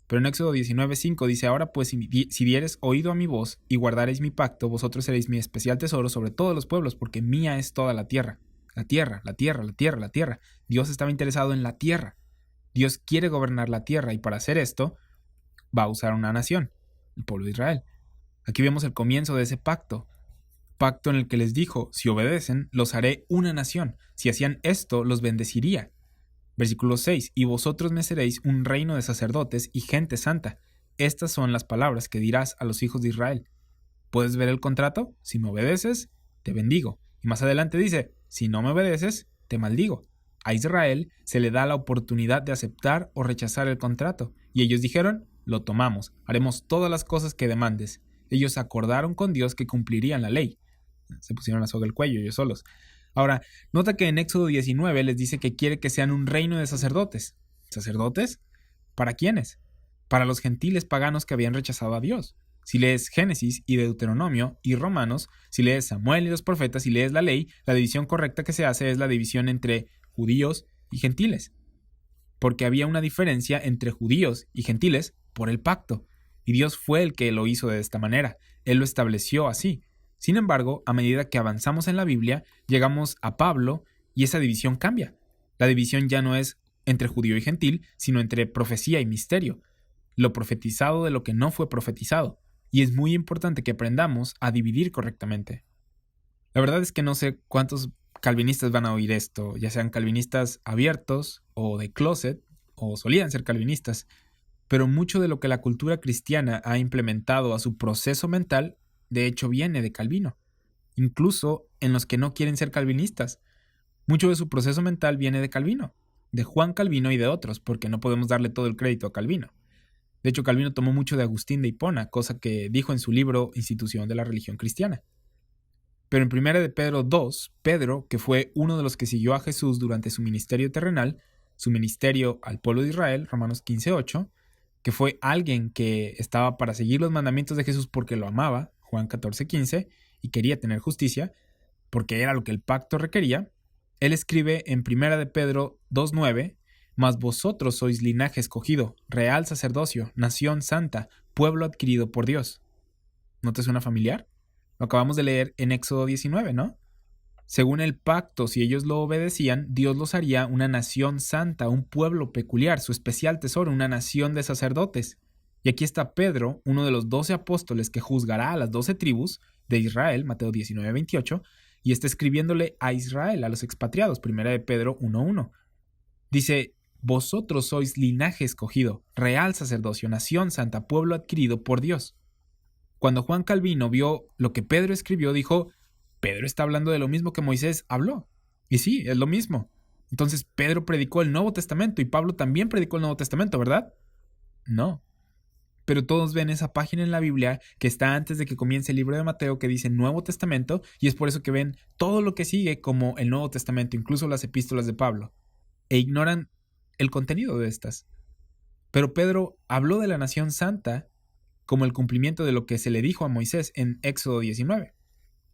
Pero en Éxodo 19:5 dice, ahora pues si dieres oído a mi voz y guardaréis mi pacto, vosotros seréis mi especial tesoro sobre todos los pueblos, porque mía es toda la tierra. La tierra, la tierra, la tierra, la tierra. Dios estaba interesado en la tierra. Dios quiere gobernar la tierra y para hacer esto va a usar una nación, el pueblo de Israel. Aquí vemos el comienzo de ese pacto en el que les dijo, si obedecen, los haré una nación. Si hacían esto, los bendeciría. Versículo 6, y vosotros me seréis un reino de sacerdotes y gente santa. Estas son las palabras que dirás a los hijos de Israel. ¿Puedes ver el contrato? Si me obedeces, te bendigo. Y más adelante dice, si no me obedeces, te maldigo. A Israel se le da la oportunidad de aceptar o rechazar el contrato. Y ellos dijeron, lo tomamos, haremos todas las cosas que demandes. Ellos acordaron con Dios que cumplirían la ley. Se pusieron la soga al cuello ellos solos. Ahora, nota que en Éxodo 19 les dice que quiere que sean un reino de sacerdotes. ¿Sacerdotes? ¿Para quiénes? Para los gentiles paganos que habían rechazado a Dios. Si lees Génesis y Deuteronomio y Romanos, si lees Samuel y los profetas y lees la ley, la división correcta que se hace es la división entre judíos y gentiles. Porque había una diferencia entre judíos y gentiles por el pacto. Y Dios fue el que lo hizo de esta manera. Él lo estableció así. Sin embargo, a medida que avanzamos en la Biblia, llegamos a Pablo y esa división cambia. La división ya no es entre judío y gentil, sino entre profecía y misterio, lo profetizado de lo que no fue profetizado. Y es muy importante que aprendamos a dividir correctamente. La verdad es que no sé cuántos calvinistas van a oír esto, ya sean calvinistas abiertos o de closet, o solían ser calvinistas, pero mucho de lo que la cultura cristiana ha implementado a su proceso mental, de hecho, viene de Calvino. Incluso en los que no quieren ser calvinistas. Mucho de su proceso mental viene de Calvino, de Juan Calvino y de otros, porque no podemos darle todo el crédito a Calvino. De hecho, Calvino tomó mucho de Agustín de Hipona, cosa que dijo en su libro Institución de la Religión Cristiana. Pero en 1 de Pedro 2, Pedro, que fue uno de los que siguió a Jesús durante su ministerio terrenal, su ministerio al pueblo de Israel, Romanos 15:8, que fue alguien que estaba para seguir los mandamientos de Jesús porque lo amaba, Juan 14:15, y quería tener justicia, porque era lo que el pacto requería, él escribe en 1 de Pedro 2:9, mas vosotros sois linaje escogido, real sacerdocio, nación santa, pueblo adquirido por Dios. ¿No te suena familiar? Lo acabamos de leer en Éxodo 19, ¿no? Según el pacto, si ellos lo obedecían, Dios los haría una nación santa, un pueblo peculiar, su especial tesoro, una nación de sacerdotes. Y aquí está Pedro, uno de los 12 apóstoles que juzgará a las 12 tribus de Israel, Mateo 19:28, y está escribiéndole a Israel, a los expatriados, 1 de Pedro 1:1. Dice, vosotros sois linaje escogido, real sacerdocio, nación santa, pueblo adquirido por Dios. Cuando Juan Calvino vio lo que Pedro escribió, dijo, Pedro está hablando de lo mismo que Moisés habló. Y sí, es lo mismo. Entonces Pedro predicó el Nuevo Testamento y Pablo también predicó el Nuevo Testamento, ¿verdad? No. Pero todos ven esa página en la Biblia que está antes de que comience el libro de Mateo que dice Nuevo Testamento y es por eso que ven todo lo que sigue como el Nuevo Testamento, incluso las epístolas de Pablo, e ignoran el contenido de estas. Pero Pedro habló de la nación santa como el cumplimiento de lo que se le dijo a Moisés en Éxodo 19.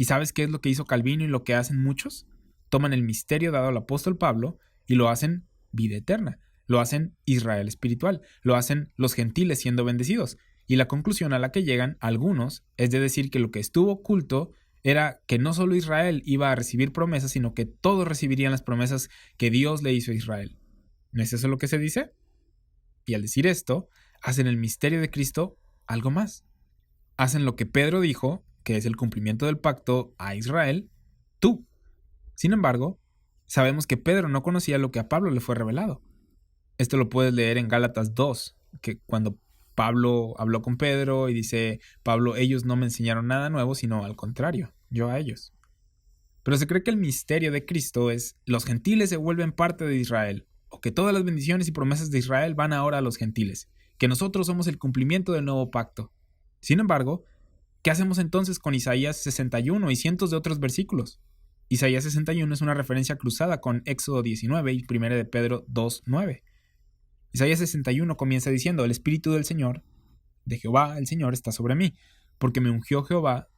¿Y sabes qué es lo que hizo Calvino y lo que hacen muchos? Toman el misterio dado al apóstol Pablo y lo hacen vida eterna, lo hacen Israel espiritual, lo hacen los gentiles siendo bendecidos. Y la conclusión a la que llegan algunos es de decir que lo que estuvo oculto era que no solo Israel iba a recibir promesas, sino que todos recibirían las promesas que Dios le hizo a Israel. ¿No es eso lo que se dice? Y al decir esto, hacen el misterio de Cristo algo más. Hacen lo que Pedro dijo, que es el cumplimiento del pacto a Israel, tú. Sin embargo, sabemos que Pedro no conocía lo que a Pablo le fue revelado. Esto lo puedes leer en Gálatas 2, que cuando Pablo habló con Pedro y dice, Pablo, ellos no me enseñaron nada nuevo, sino al contrario, yo a ellos. Pero se cree que el misterio de Cristo es, los gentiles se vuelven parte de Israel, o que todas las bendiciones y promesas de Israel van ahora a los gentiles, que nosotros somos el cumplimiento del nuevo pacto. Sin embargo, ¿qué hacemos entonces con Isaías 61 y cientos de otros versículos? Isaías 61 es una referencia cruzada con Éxodo 19 y 1 de Pedro 2:9. Isaías 61 comienza diciendo, el Espíritu del Señor, de Jehová el Señor, está sobre mí, porque me ungió Jehová,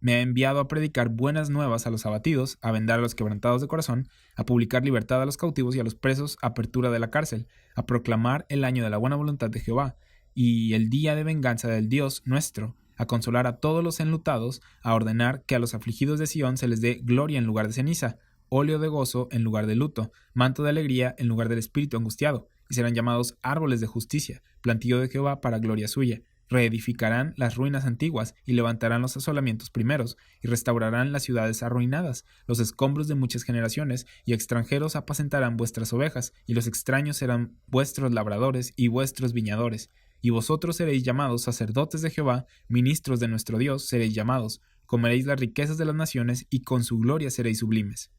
me ha enviado a predicar buenas nuevas a los abatidos, a vendar a los quebrantados de corazón, a publicar libertad a los cautivos y a los presos, apertura de la cárcel, a proclamar el año de la buena voluntad de Jehová, y el día de venganza del Dios nuestro, a consolar a todos los enlutados, a ordenar que a los afligidos de Sión se les dé gloria en lugar de ceniza, óleo de gozo en lugar de luto, manto de alegría en lugar del espíritu angustiado, y serán llamados árboles de justicia, plantío de Jehová para gloria suya. Reedificarán las ruinas antiguas y levantarán los asolamientos primeros, y restaurarán las ciudades arruinadas, los escombros de muchas generaciones, y extranjeros apacentarán vuestras ovejas, y los extraños serán vuestros labradores y vuestros viñadores. Y vosotros seréis llamados sacerdotes de Jehová, ministros de nuestro Dios seréis llamados, comeréis las riquezas de las naciones, y con su gloria seréis sublimes.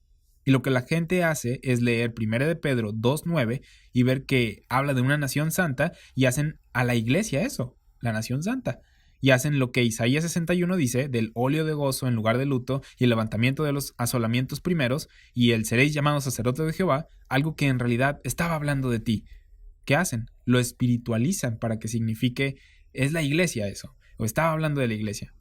Y lo que la gente hace es leer 1 de Pedro 2:9 y ver que habla de una nación santa y hacen a la iglesia eso, la nación santa. Y hacen lo que Isaías 61 dice del óleo de gozo en lugar de luto y el levantamiento de los asolamientos primeros y el seréis llamados sacerdotes de Jehová, algo que en realidad estaba hablando de ti. ¿Qué hacen? Lo espiritualizan para que signifique es la iglesia eso, o estaba hablando de la iglesia.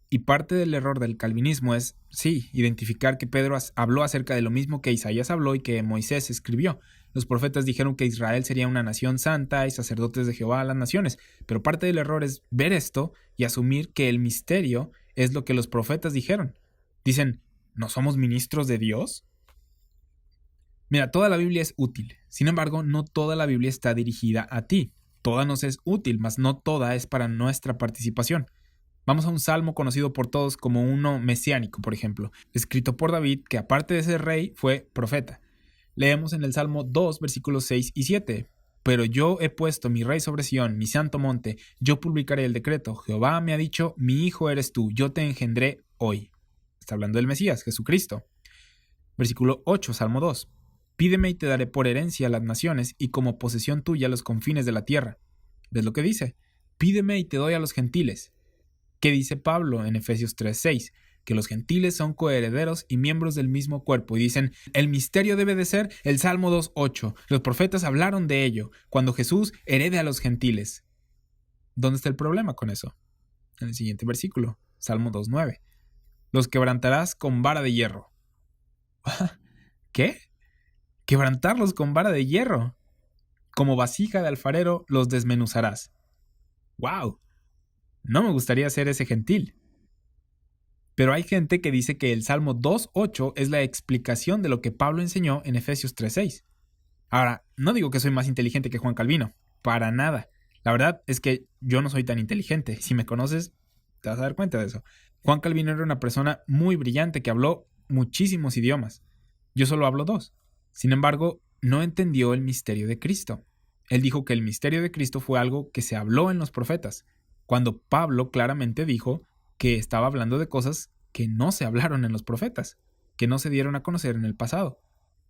Y parte del error del calvinismo es, sí, identificar que Pedro habló acerca de lo mismo que Isaías habló y que Moisés escribió. Los profetas dijeron que Israel sería una nación santa y sacerdotes de Jehová a las naciones, pero parte del error es ver esto y asumir que el misterio es lo que los profetas dijeron. Dicen, ¿no somos ministros de Dios? Mira, toda la Biblia es útil. Sin embargo, no toda la Biblia está dirigida a ti. Toda nos es útil, mas no toda es para nuestra participación. Vamos a un salmo conocido por todos como uno mesiánico, por ejemplo, escrito por David, que aparte de ser rey, fue profeta. Leemos en el Salmo 2, versículos 6 y 7. pero yo he puesto mi rey sobre Sión, mi santo monte, yo publicaré el decreto. Jehová me ha dicho, mi hijo eres tú, yo te engendré hoy. Está hablando del Mesías, Jesucristo. Versículo 8, Salmo 2. Pídeme y te daré por herencia a las naciones y como posesión tuya los confines de la tierra. ¿Ves lo que dice? Pídeme y te doy a los gentiles. ¿Qué dice Pablo en Efesios 3:6? Que los gentiles son coherederos y miembros del mismo cuerpo. Y dicen, el misterio debe de ser el Salmo 2:8. Los profetas hablaron de ello, cuando Jesús herede a los gentiles. ¿Dónde está el problema con eso? En el siguiente versículo, Salmo 2:9. Los quebrantarás con vara de hierro. ¿Qué? Quebrantarlos con vara de hierro. Como vasija de alfarero los desmenuzarás. ¡Wow! No me gustaría ser ese gentil. Pero hay gente que dice que el Salmo 2:8 es la explicación de lo que Pablo enseñó en Efesios 3:6. Ahora, no digo que soy más inteligente que Juan Calvino, para nada. La verdad es que yo no soy tan inteligente. Si me conoces, te vas a dar cuenta de eso. Juan Calvino era una persona muy brillante que habló muchísimos idiomas. Yo solo hablo 2. Sin embargo, no entendió el misterio de Cristo. Él dijo que el misterio de Cristo fue algo que se habló en los profetas, cuando Pablo claramente dijo que estaba hablando de cosas que no se hablaron en los profetas, que no se dieron a conocer en el pasado.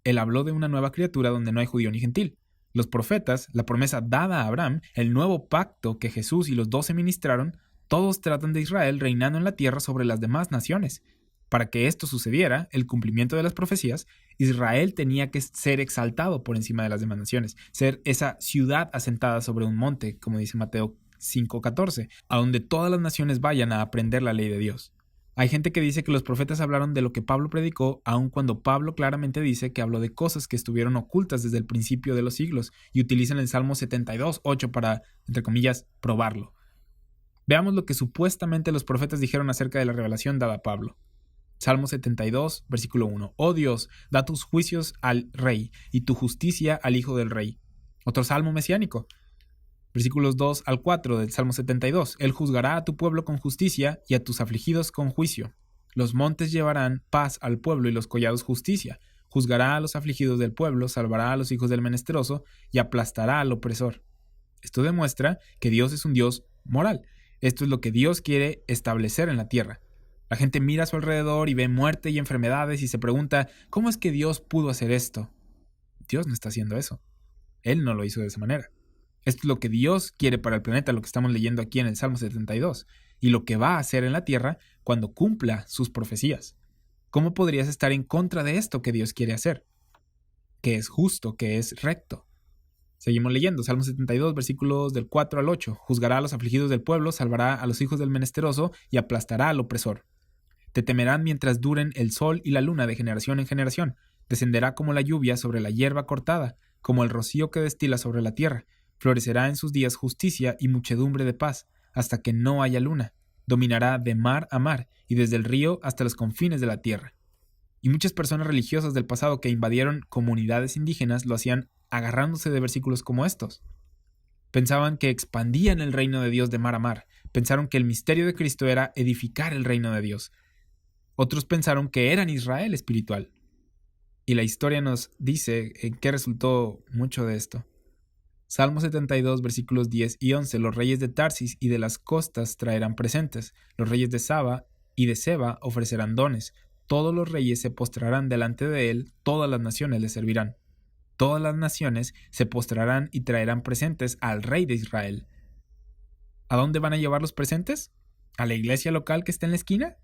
Él habló de una nueva criatura donde no hay judío ni gentil. Los profetas, la promesa dada a Abraham, el nuevo pacto que Jesús y los 12 ministraron, todos tratan de Israel reinando en la tierra sobre las demás naciones. Para que esto sucediera, el cumplimiento de las profecías, Israel tenía que ser exaltado por encima de las demás naciones, ser esa ciudad asentada sobre un monte, como dice Mateo 5:14, a donde todas las naciones vayan a aprender la ley de Dios. Hay gente que dice que los profetas hablaron de lo que Pablo predicó, aun cuando Pablo claramente dice que habló de cosas que estuvieron ocultas desde el principio de los siglos, y utilizan el Salmo 72:8 para, entre comillas, probarlo. Veamos lo que supuestamente los profetas dijeron acerca de la revelación dada a Pablo. Salmo 72, versículo 1. Oh Dios, da tus juicios al rey y tu justicia al hijo del rey. Otro salmo mesiánico. Versículos 2 al 4 del Salmo 72. Él juzgará a tu pueblo con justicia y a tus afligidos con juicio. Los montes llevarán paz al pueblo y los collados justicia. Juzgará a los afligidos del pueblo, salvará a los hijos del menesteroso y aplastará al opresor. Esto demuestra que Dios es un Dios moral. Esto es lo que Dios quiere establecer en la tierra. La gente mira a su alrededor y ve muerte y enfermedades y se pregunta, ¿cómo es que Dios pudo hacer esto? Dios no está haciendo eso. Él no lo hizo de esa manera. Esto es lo que Dios quiere para el planeta, lo que estamos leyendo aquí en el Salmo 72, y lo que va a hacer en la tierra cuando cumpla sus profecías. ¿Cómo podrías estar en contra de esto que Dios quiere hacer? Que es justo, que es recto. Seguimos leyendo, Salmo 72, versículos del 4 al 8. Juzgará a los afligidos del pueblo, salvará a los hijos del menesteroso y aplastará al opresor. Te temerán mientras duren el sol y la luna de generación en generación. Descenderá como la lluvia sobre la hierba cortada, como el rocío que destila sobre la tierra. Florecerá en sus días justicia y muchedumbre de paz, hasta que no haya luna. Dominará de mar a mar y desde el río hasta los confines de la tierra. Y muchas personas religiosas del pasado que invadieron comunidades indígenas lo hacían agarrándose de versículos como estos. Pensaban que expandían el reino de Dios de mar a mar. Pensaron que el misterio de Cristo era edificar el reino de Dios. Otros pensaron que eran Israel espiritual. Y la historia nos dice en qué resultó mucho de esto. Salmo 72, versículos 10 y 11. Los reyes de Tarsis y de las costas traerán presentes. Los reyes de Saba y de Seba ofrecerán dones. Todos los reyes se postrarán delante de él, todas las naciones le servirán. Todas las naciones se postrarán y traerán presentes al rey de Israel. ¿A dónde van a llevar los presentes? ¿A la iglesia local que está en la esquina?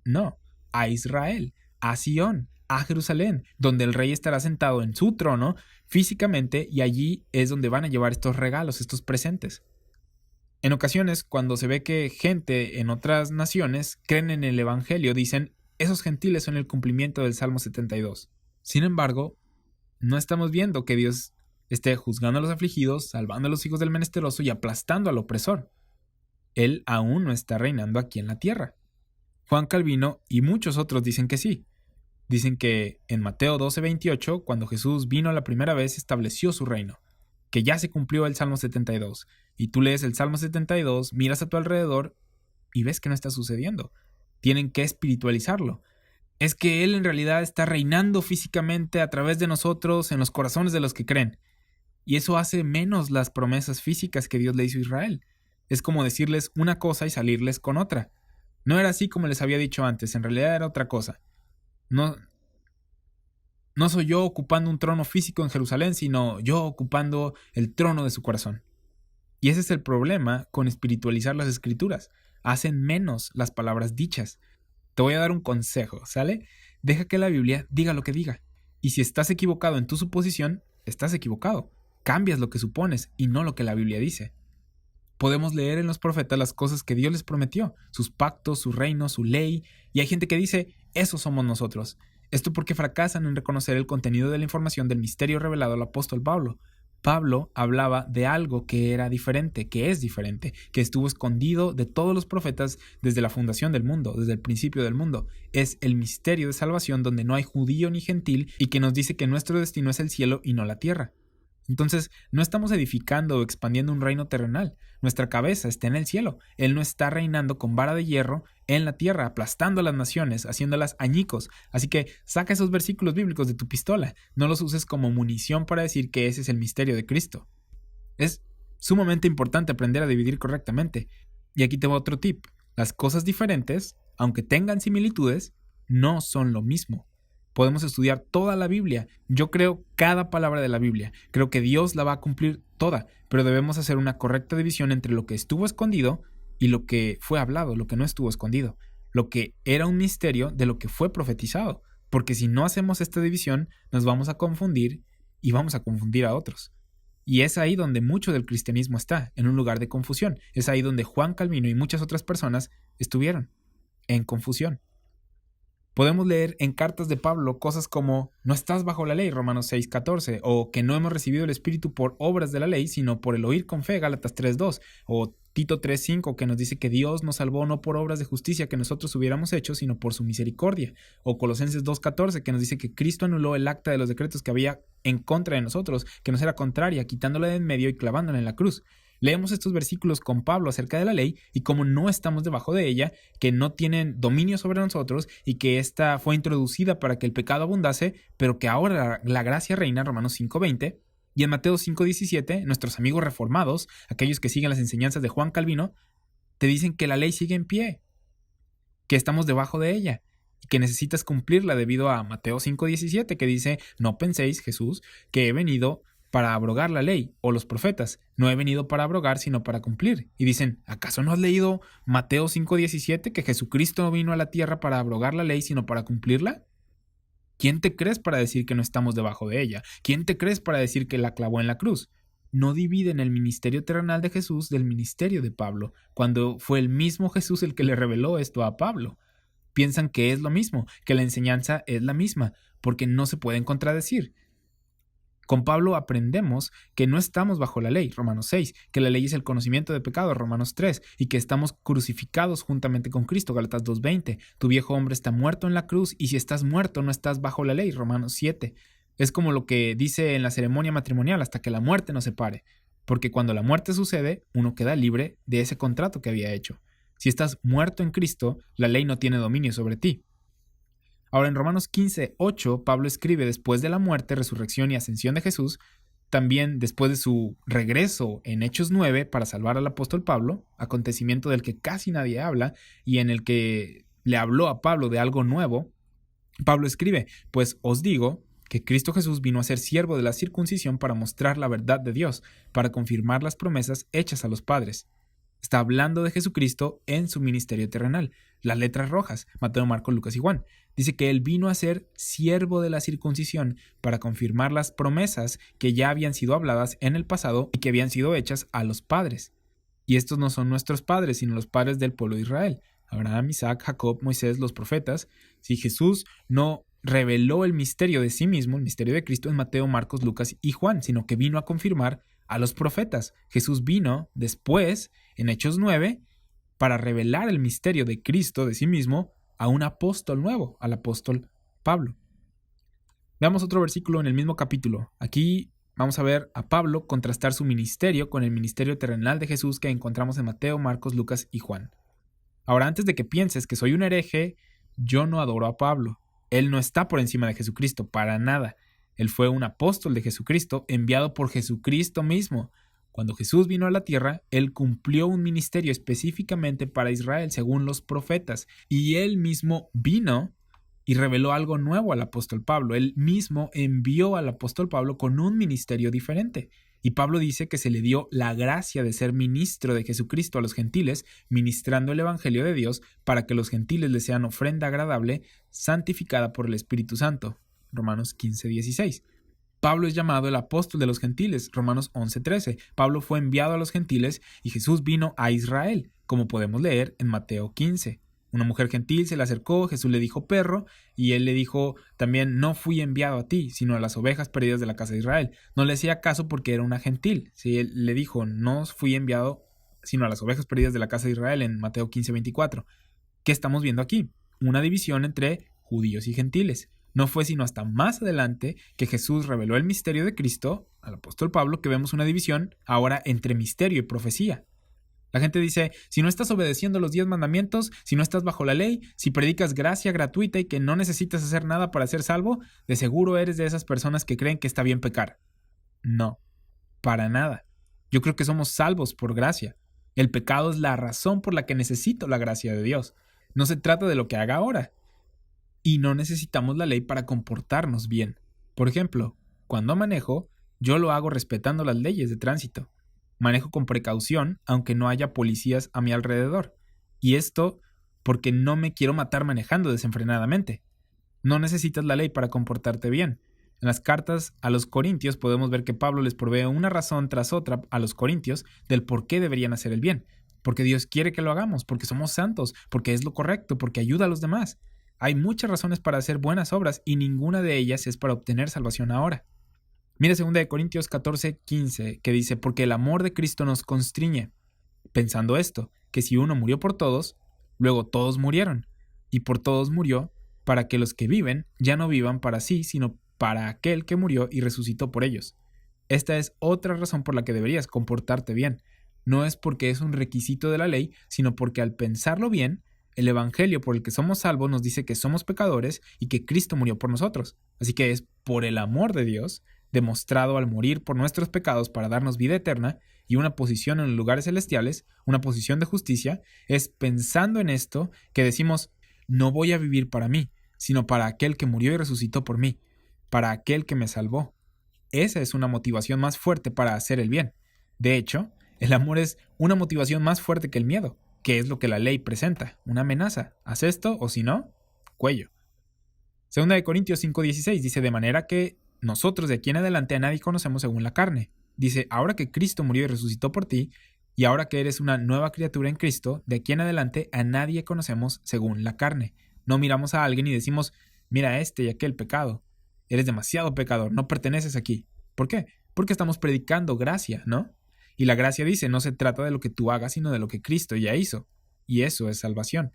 No, a Israel, a Sión, a Jerusalén, donde el rey estará sentado en su trono físicamente y allí es donde van a llevar estos regalos, estos presentes. En ocasiones, cuando se ve que gente en otras naciones creen en el evangelio, dicen, esos gentiles son el cumplimiento del Salmo 72. Sin embargo, no estamos viendo que Dios esté juzgando a los afligidos, salvando a los hijos del menesteroso y aplastando al opresor. Él aún no está reinando aquí en la tierra. Juan Calvino y muchos otros dicen que sí. Dicen que en Mateo 12:28, cuando Jesús vino la primera vez, estableció su reino, que ya se cumplió el Salmo 72. Y tú lees el Salmo 72, miras a tu alrededor y ves que no está sucediendo. Tienen que espiritualizarlo. Es que Él en realidad está reinando físicamente a través de nosotros en los corazones de los que creen. Y eso hace menos las promesas físicas que Dios le hizo a Israel. Es como decirles una cosa y salirles con otra. No era así como les había dicho antes, en realidad era otra cosa. No, no soy yo ocupando un trono físico en Jerusalén, sino yo ocupando el trono de su corazón. Y ese es el problema con espiritualizar las escrituras. Hacen menos las palabras dichas. Te voy a dar un consejo, ¿sale? Deja que la Biblia diga lo que diga. Y si estás equivocado en tu suposición, estás equivocado. Cambias lo que supones y no lo que la Biblia dice. Podemos leer en los profetas las cosas que Dios les prometió, sus pactos, su reino, su ley, y hay gente que dice, eso somos nosotros. Esto porque fracasan en reconocer el contenido de la información del misterio revelado al apóstol Pablo. Pablo hablaba de algo que era diferente, que es diferente, que estuvo escondido de todos los profetas desde la fundación del mundo, desde el principio del mundo. Es el misterio de salvación donde no hay judío ni gentil y que nos dice que nuestro destino es el cielo y no la tierra. Entonces, no estamos edificando o expandiendo un reino terrenal. Nuestra cabeza está en el cielo. Él no está reinando con vara de hierro en la tierra, aplastando a las naciones, haciéndolas añicos. Así que saca esos versículos bíblicos de tu pistola. No los uses como munición para decir que ese es el misterio de Cristo. Es sumamente importante aprender a dividir correctamente. Y aquí te va otro tip. Las cosas diferentes, aunque tengan similitudes, no son lo mismo. Podemos estudiar toda la Biblia. Yo creo cada palabra de la Biblia. Creo que Dios la va a cumplir toda, pero debemos hacer una correcta división entre lo que estuvo escondido y lo que fue hablado, lo que no estuvo escondido, lo que era un misterio de lo que fue profetizado, porque si no hacemos esta división, nos vamos a confundir y vamos a confundir a otros. Y es ahí donde mucho del cristianismo está, en un lugar de confusión. Es ahí donde Juan Calvino y muchas otras personas estuvieron, en confusión. Podemos leer en cartas de Pablo cosas como no estás bajo la ley, Romanos 6:14, o que no hemos recibido el Espíritu por obras de la ley, sino por el oír con fe, Gálatas 3:2, o Tito 3:5, que nos dice que Dios nos salvó no por obras de justicia que nosotros hubiéramos hecho, sino por su misericordia, o Colosenses 2:14, que nos dice que Cristo anuló el acta de los decretos que había en contra de nosotros, que nos era contraria, quitándola de en medio y clavándola en la cruz. Leemos estos versículos con Pablo acerca de la ley y cómo no estamos debajo de ella, que no tienen dominio sobre nosotros y que ésta fue introducida para que el pecado abundase, pero que ahora la gracia reina, Romanos 5:20, y en Mateo 5:17, nuestros amigos reformados, aquellos que siguen las enseñanzas de Juan Calvino, te dicen que la ley sigue en pie, que estamos debajo de ella y que necesitas cumplirla debido a Mateo 5:17, que dice, no penséis, Jesús, que he venido para abrogar la ley o los profetas. No he venido para abrogar, sino para cumplir. Y dicen, ¿acaso no has leído Mateo 5:17, que Jesucristo no vino a la tierra para abrogar la ley, sino para cumplirla? ¿Quién te crees para decir que no estamos debajo de ella? ¿Quién te crees para decir que la clavó en la cruz? No dividen el ministerio terrenal de Jesús del ministerio de Pablo, cuando fue el mismo Jesús el que le reveló esto a Pablo. Piensan que es lo mismo, que la enseñanza es la misma, porque no se pueden contradecir. Con Pablo aprendemos que no estamos bajo la ley, Romanos 6, que la ley es el conocimiento de pecado, Romanos 3, y que estamos crucificados juntamente con Cristo, Gálatas 2:20. Tu viejo hombre está muerto en la cruz y si estás muerto no estás bajo la ley, Romanos 7. Es como lo que dice en la ceremonia matrimonial, hasta que la muerte nos separe, porque cuando la muerte sucede, uno queda libre de ese contrato que había hecho. Si estás muerto en Cristo, la ley no tiene dominio sobre ti. Ahora en Romanos 15:8, Pablo escribe después de la muerte, resurrección y ascensión de Jesús, también después de su regreso en Hechos 9 para salvar al apóstol Pablo, acontecimiento del que casi nadie habla y en el que le habló a Pablo de algo nuevo, Pablo escribe, pues os digo que Cristo Jesús vino a ser siervo de la circuncisión para mostrar la verdad de Dios, para confirmar las promesas hechas a los padres. Está hablando de Jesucristo en su ministerio terrenal. Las letras rojas, Mateo, Marcos, Lucas y Juan. Dice que él vino a ser siervo de la circuncisión para confirmar las promesas que ya habían sido habladas en el pasado y que habían sido hechas a los padres. Y estos no son nuestros padres, sino los padres del pueblo de Israel. Abraham, Isaac, Jacob, Moisés, los profetas. Si Jesús no reveló el misterio de sí mismo, el misterio de Cristo en Mateo, Marcos, Lucas y Juan, sino que vino a confirmar a los profetas. Jesús vino después, en Hechos 9, para revelar el misterio de Cristo de sí mismo a un apóstol nuevo, al apóstol Pablo. Veamos otro versículo en el mismo capítulo. Aquí vamos a ver a Pablo contrastar su ministerio con el ministerio terrenal de Jesús que encontramos en Mateo, Marcos, Lucas y Juan. Ahora, antes de que pienses que soy un hereje, yo no adoro a Pablo. Él no está por encima de Jesucristo, para nada. Él fue un apóstol de Jesucristo, enviado por Jesucristo mismo. Cuando Jesús vino a la tierra, Él cumplió un ministerio específicamente para Israel, según los profetas, y Él mismo vino y reveló algo nuevo al apóstol Pablo. Él mismo envió al apóstol Pablo con un ministerio diferente. Y Pablo dice que se le dio la gracia de ser ministro de Jesucristo a los gentiles, ministrando el evangelio de Dios para que los gentiles le sean ofrenda agradable, santificada por el Espíritu Santo. Romanos 15:16. Pablo es llamado el apóstol de los gentiles. Romanos 11:13. Pablo fue enviado a los gentiles y Jesús vino a Israel, como podemos leer en Mateo 15. Una mujer gentil se le acercó, Jesús le dijo perro, y él le dijo también: no fui enviado a ti, sino a las ovejas perdidas de la casa de Israel. No le hacía caso porque era una gentil. Sí, él le dijo: no fui enviado sino a las ovejas perdidas de la casa de Israel, en Mateo 15:24. ¿Qué estamos viendo aquí? Una división entre judíos y gentiles. No fue sino hasta más adelante que Jesús reveló el misterio de Cristo al apóstol Pablo que vemos una división ahora entre misterio y profecía. La gente dice: si no estás obedeciendo los 10 mandamientos, si no estás bajo la ley, si predicas gracia gratuita y que no necesitas hacer nada para ser salvo, de seguro eres de esas personas que creen que está bien pecar. No, para nada. Yo creo que somos salvos por gracia. El pecado es la razón por la que necesito la gracia de Dios. No se trata de lo que haga ahora. Y no necesitamos la ley para comportarnos bien. Por ejemplo, cuando manejo, yo lo hago respetando las leyes de tránsito. Manejo con precaución, aunque no haya policías a mi alrededor. Y esto porque no me quiero matar manejando desenfrenadamente. No necesitas la ley para comportarte bien. En las cartas a los Corintios podemos ver que Pablo les provee una razón tras otra a los Corintios del por qué deberían hacer el bien. Porque Dios quiere que lo hagamos, porque somos santos, porque es lo correcto, porque ayuda a los demás. Hay muchas razones para hacer buenas obras y ninguna de ellas es para obtener salvación ahora. Mira 2 Corintios 14:15, que dice: porque el amor de Cristo nos constriñe, pensando esto, que si uno murió por todos, luego todos murieron, y por todos murió, para que los que viven ya no vivan para sí, sino para aquel que murió y resucitó por ellos. Esta es otra razón por la que deberías comportarte bien. No es porque es un requisito de la ley, sino porque al pensarlo bien, el evangelio por el que somos salvos nos dice que somos pecadores y que Cristo murió por nosotros. Así que es por el amor de Dios, demostrado al morir por nuestros pecados para darnos vida eterna y una posición en los lugares celestiales, una posición de justicia. Es pensando en esto que decimos: no voy a vivir para mí, sino para aquel que murió y resucitó por mí, para aquel que me salvó. Esa es una motivación más fuerte para hacer el bien. De hecho, el amor es una motivación más fuerte que el miedo, que es lo que la ley presenta, una amenaza. Haz esto o si no, cuello. 2 Corintios 5:16 dice: de manera que nosotros de aquí en adelante a nadie conocemos según la carne. Dice: ahora que Cristo murió y resucitó por ti, y ahora que eres una nueva criatura en Cristo, de aquí en adelante a nadie conocemos según la carne. No miramos a alguien y decimos: mira este y aquel pecado. Eres demasiado pecador, no perteneces aquí. ¿Por qué? Porque estamos predicando gracia, ¿no? Y la gracia dice: no se trata de lo que tú hagas, sino de lo que Cristo ya hizo. Y eso es salvación.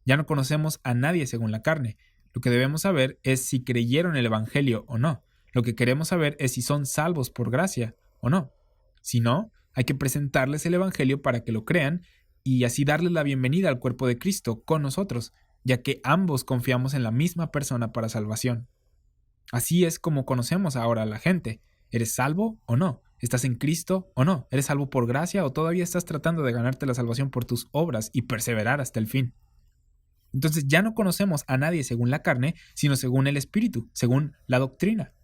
Ya no conocemos a nadie según la carne. Lo que debemos saber es si creyeron el evangelio o no. Lo que queremos saber es si son salvos por gracia o no. Si no, hay que presentarles el evangelio para que lo crean y así darles la bienvenida al cuerpo de Cristo con nosotros, ya que ambos confiamos en la misma persona para salvación. Así es como conocemos ahora a la gente. ¿Eres salvo o no? ¿Estás en Cristo o no? ¿Eres salvo por gracia o todavía estás tratando de ganarte la salvación por tus obras y perseverar hasta el fin? Entonces ya no conocemos a nadie según la carne, sino según el Espíritu, según la doctrina.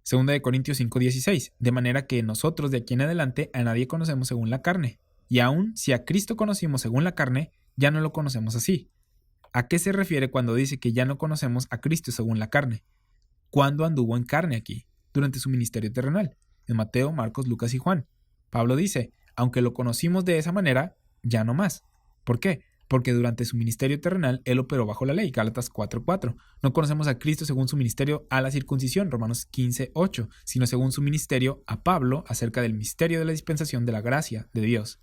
2 Corintios 5:16, de manera que nosotros de aquí en adelante a nadie conocemos según la carne. Y aun si a Cristo conocimos según la carne, ya no lo conocemos así. ¿A qué se refiere cuando dice que ya no conocemos a Cristo según la carne? ¿Cuándo anduvo en carne aquí? Durante su ministerio terrenal, en Mateo, Marcos, Lucas y Juan. Pablo dice: aunque lo conocimos de esa manera, ya no más. ¿Por qué? Porque durante su ministerio terrenal él operó bajo la ley, Gálatas 4:4. No conocemos a Cristo según su ministerio a la circuncisión, Romanos 15:8, sino según su ministerio a Pablo acerca del misterio de la dispensación de la gracia de Dios.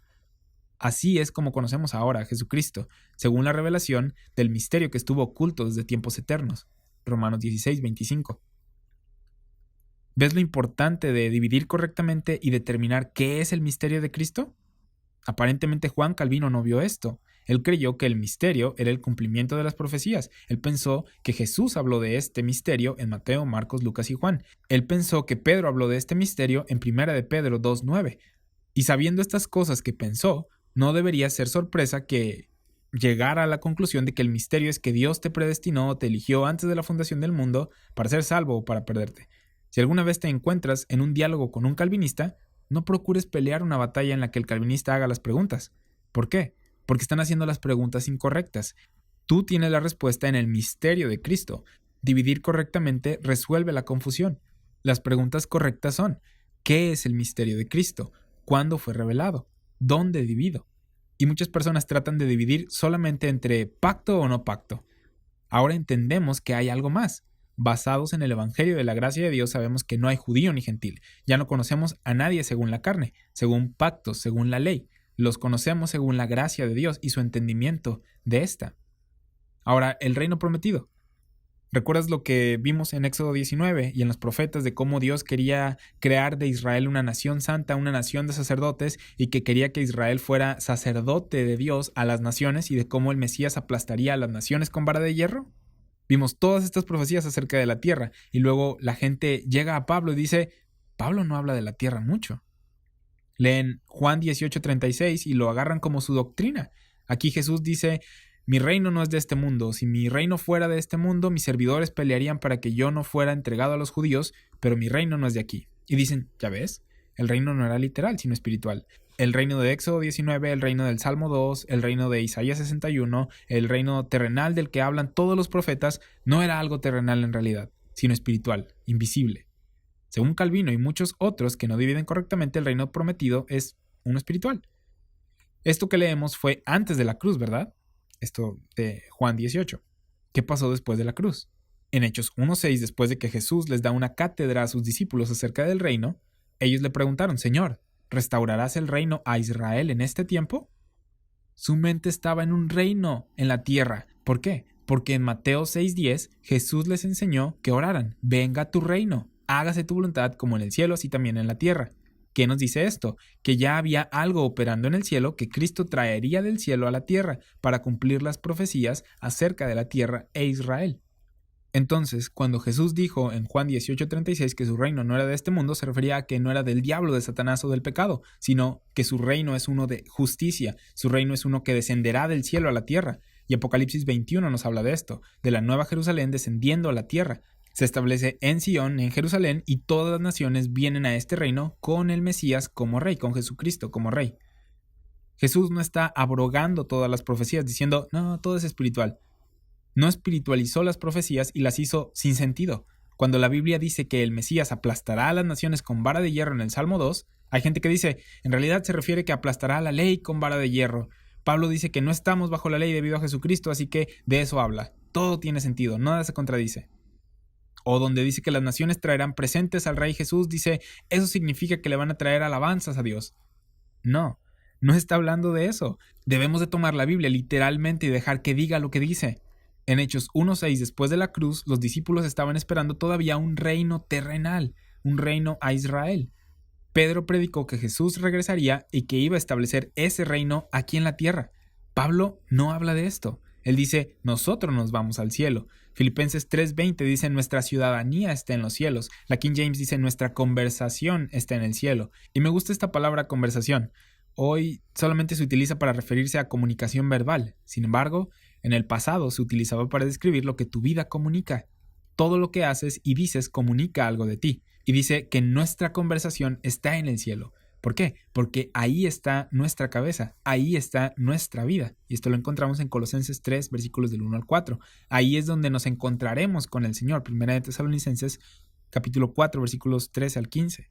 Así es como conocemos ahora a Jesucristo, según la revelación del misterio que estuvo oculto desde tiempos eternos, Romanos 16:25. ¿Ves lo importante de dividir correctamente y determinar qué es el misterio de Cristo? Aparentemente Juan Calvino no vio esto. Él creyó que el misterio era el cumplimiento de las profecías. Él pensó que Jesús habló de este misterio en Mateo, Marcos, Lucas y Juan. Él pensó que Pedro habló de este misterio en 1 de Pedro 2:9. Y sabiendo estas cosas que pensó, no debería ser sorpresa que llegara a la conclusión de que el misterio es que Dios te predestinó o te eligió antes de la fundación del mundo para ser salvo o para perderte. Si alguna vez te encuentras en un diálogo con un calvinista, no procures pelear una batalla en la que el calvinista haga las preguntas. ¿Por qué? Porque están haciendo las preguntas incorrectas. Tú tienes la respuesta en el misterio de Cristo. Dividir correctamente resuelve la confusión. Las preguntas correctas son: ¿qué es el misterio de Cristo? ¿Cuándo fue revelado? ¿Dónde divido? Y muchas personas tratan de dividir solamente entre pacto o no pacto. Ahora entendemos que hay algo más. Basados en el Evangelio de la gracia de Dios, sabemos que no hay judío ni gentil. Ya no conocemos a nadie según la carne, según pactos, según la ley. Los conocemos según la gracia de Dios y su entendimiento de esta. Ahora, el reino prometido. ¿Recuerdas lo que vimos en Éxodo 19 y en los profetas de cómo Dios quería crear de Israel una nación santa, una nación de sacerdotes, y que quería que Israel fuera sacerdote de Dios a las naciones, y de cómo el Mesías aplastaría a las naciones con vara de hierro? Vimos todas estas profecías acerca de la tierra, y luego la gente llega a Pablo y dice: Pablo no habla de la tierra mucho. Leen Juan 18:36 y lo agarran como su doctrina. Aquí Jesús dice: mi reino no es de este mundo. Si mi reino fuera de este mundo, mis servidores pelearían para que yo no fuera entregado a los judíos, pero mi reino no es de aquí. Y dicen: ¿ya ves? El reino no era literal, sino espiritual. El reino de Éxodo 19, el reino del Salmo 2, el reino de Isaías 61, el reino terrenal del que hablan todos los profetas, no era algo terrenal en realidad, sino espiritual, invisible. Según Calvino y muchos otros que no dividen correctamente, el reino prometido es uno espiritual. Esto que leemos fue antes de la cruz, ¿verdad? Esto de Juan 18. ¿Qué pasó después de la cruz? En Hechos 1:6, después de que Jesús les da una cátedra a sus discípulos acerca del reino, ellos le preguntaron: Señor, ¿restaurarás el reino a Israel en este tiempo? Su mente estaba en un reino en la tierra. ¿Por qué? Porque en Mateo 6:10 Jesús les enseñó que oraran: venga tu reino, hágase tu voluntad como en el cielo, así también en la tierra. ¿Qué nos dice esto? Que ya había algo operando en el cielo que Cristo traería del cielo a la tierra para cumplir las profecías acerca de la tierra e Israel. Entonces, cuando Jesús dijo en Juan 18:36 que su reino no era de este mundo, se refería a que no era del diablo, de Satanás o del pecado, sino que su reino es uno de justicia, su reino es uno que descenderá del cielo a la tierra. Y Apocalipsis 21 nos habla de esto, de la nueva Jerusalén descendiendo a la tierra. Se establece en Sion, en Jerusalén, y todas las naciones vienen a este reino con el Mesías como rey, con Jesucristo como rey. Jesús no está abrogando todas las profecías diciendo: no, todo es espiritual. No espiritualizó las profecías y las hizo sin sentido. Cuando la Biblia dice que el Mesías aplastará a las naciones con vara de hierro en el Salmo 2, hay gente que dice: en realidad se refiere que aplastará a la ley con vara de hierro. Pablo dice que no estamos bajo la ley debido a Jesucristo, así que de eso habla. Todo tiene sentido, nada se contradice. O donde dice que las naciones traerán presentes al Rey Jesús, dice: eso significa que le van a traer alabanzas a Dios. No, no está hablando de eso. Debemos de tomar la Biblia literalmente y dejar que diga lo que dice. En Hechos 1:6, después de la cruz, los discípulos estaban esperando todavía un reino terrenal, un reino a Israel. Pedro predicó que Jesús regresaría y que iba a establecer ese reino aquí en la tierra. Pablo no habla de esto. Él dice: nosotros nos vamos al cielo. Filipenses 3:20 dice: nuestra ciudadanía está en los cielos. La King James dice: nuestra conversación está en el cielo. Y me gusta esta palabra conversación. Hoy solamente se utiliza para referirse a comunicación verbal. Sin embargo, en el pasado se utilizaba para describir lo que tu vida comunica. Todo lo que haces y dices comunica algo de ti. Y dice que nuestra conversación está en el cielo. ¿Por qué? Porque ahí está nuestra cabeza, ahí está nuestra vida. Y esto lo encontramos en Colosenses 3, versículos del 1 al 4. Ahí es donde nos encontraremos con el Señor. Primera de Tesalonicenses, capítulo 4, versículos 13 al 15.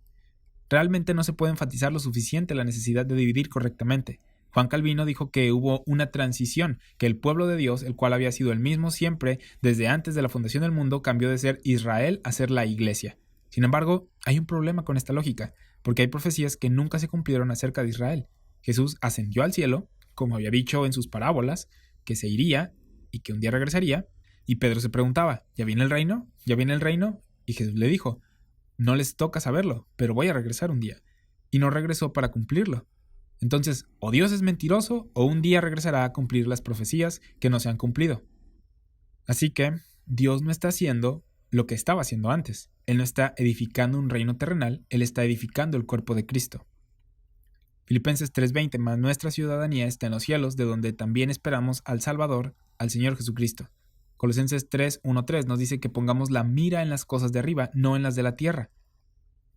Realmente no se puede enfatizar lo suficiente la necesidad de dividir correctamente. Juan Calvino dijo que hubo una transición, que el pueblo de Dios, el cual había sido el mismo siempre desde antes de la fundación del mundo, cambió de ser Israel a ser la iglesia. Sin embargo, hay un problema con esta lógica, porque hay profecías que nunca se cumplieron acerca de Israel. Jesús ascendió al cielo, como había dicho en sus parábolas, que se iría y que un día regresaría, y Pedro se preguntaba: ¿ya viene el reino? ¿Ya viene el reino? Y Jesús le dijo: no les toca saberlo, pero voy a regresar un día. Y no regresó para cumplirlo. Entonces, o Dios es mentiroso o un día regresará a cumplir las profecías que no se han cumplido. Así que Dios no está haciendo lo que estaba haciendo antes. Él no está edificando un reino terrenal, Él está edificando el cuerpo de Cristo. Filipenses 3:20, mas nuestra ciudadanía está en los cielos, de donde también esperamos al Salvador, al Señor Jesucristo. Colosenses 3:1-3 nos dice que pongamos la mira en las cosas de arriba, no en las de la tierra.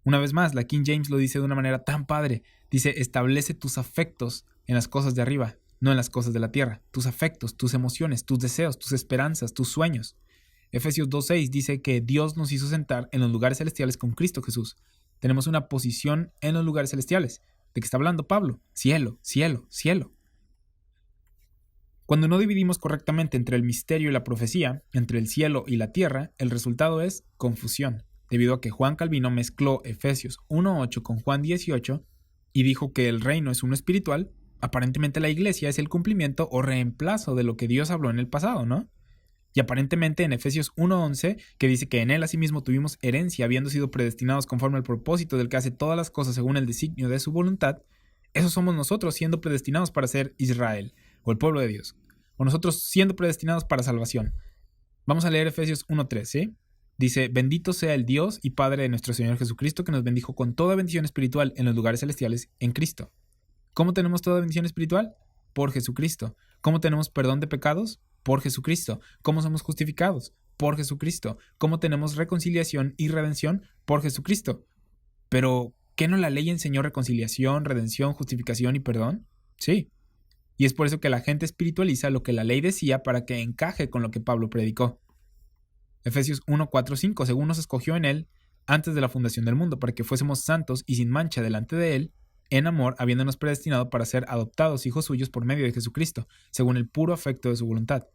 Una vez más, la King James lo dice de una manera tan padre. Dice, establece tus afectos en las cosas de arriba, no en las cosas de la tierra. Tus afectos, tus emociones, tus deseos, tus esperanzas, tus sueños. Efesios 2:6 dice que Dios nos hizo sentar en los lugares celestiales con Cristo Jesús. Tenemos una posición en los lugares celestiales. ¿De qué está hablando Pablo? Cielo, cielo, cielo. Cuando no dividimos correctamente entre el misterio y la profecía, entre el cielo y la tierra, el resultado es confusión, debido a que Juan Calvino mezcló Efesios 1:8 con Juan 18 y dijo que el reino es uno espiritual. Aparentemente la iglesia es el cumplimiento o reemplazo de lo que Dios habló en el pasado, ¿no? Y aparentemente en Efesios 1:11, que dice que en él asimismo tuvimos herencia, habiendo sido predestinados conforme al propósito del que hace todas las cosas según el designio de su voluntad, esos somos nosotros siendo predestinados para ser Israel, o el pueblo de Dios, o nosotros siendo predestinados para salvación. Vamos a leer Efesios 1:3, ¿sí? Dice, bendito sea el Dios y Padre de nuestro Señor Jesucristo, que nos bendijo con toda bendición espiritual en los lugares celestiales en Cristo. ¿Cómo tenemos toda bendición espiritual? Por Jesucristo. ¿Cómo tenemos perdón de pecados? Por Jesucristo. ¿Cómo somos justificados? Por Jesucristo. ¿Cómo tenemos reconciliación y redención? Por Jesucristo. Pero, ¿qué no la ley enseñó reconciliación, redención, justificación y perdón? Sí. Y es por eso que la gente espiritualiza lo que la ley decía para que encaje con lo que Pablo predicó. Efesios 1:4-5, según nos escogió en él antes de la fundación del mundo, para que fuésemos santos y sin mancha delante de él, en amor, habiéndonos predestinado para ser adoptados hijos suyos por medio de Jesucristo, según el puro afecto de su voluntad.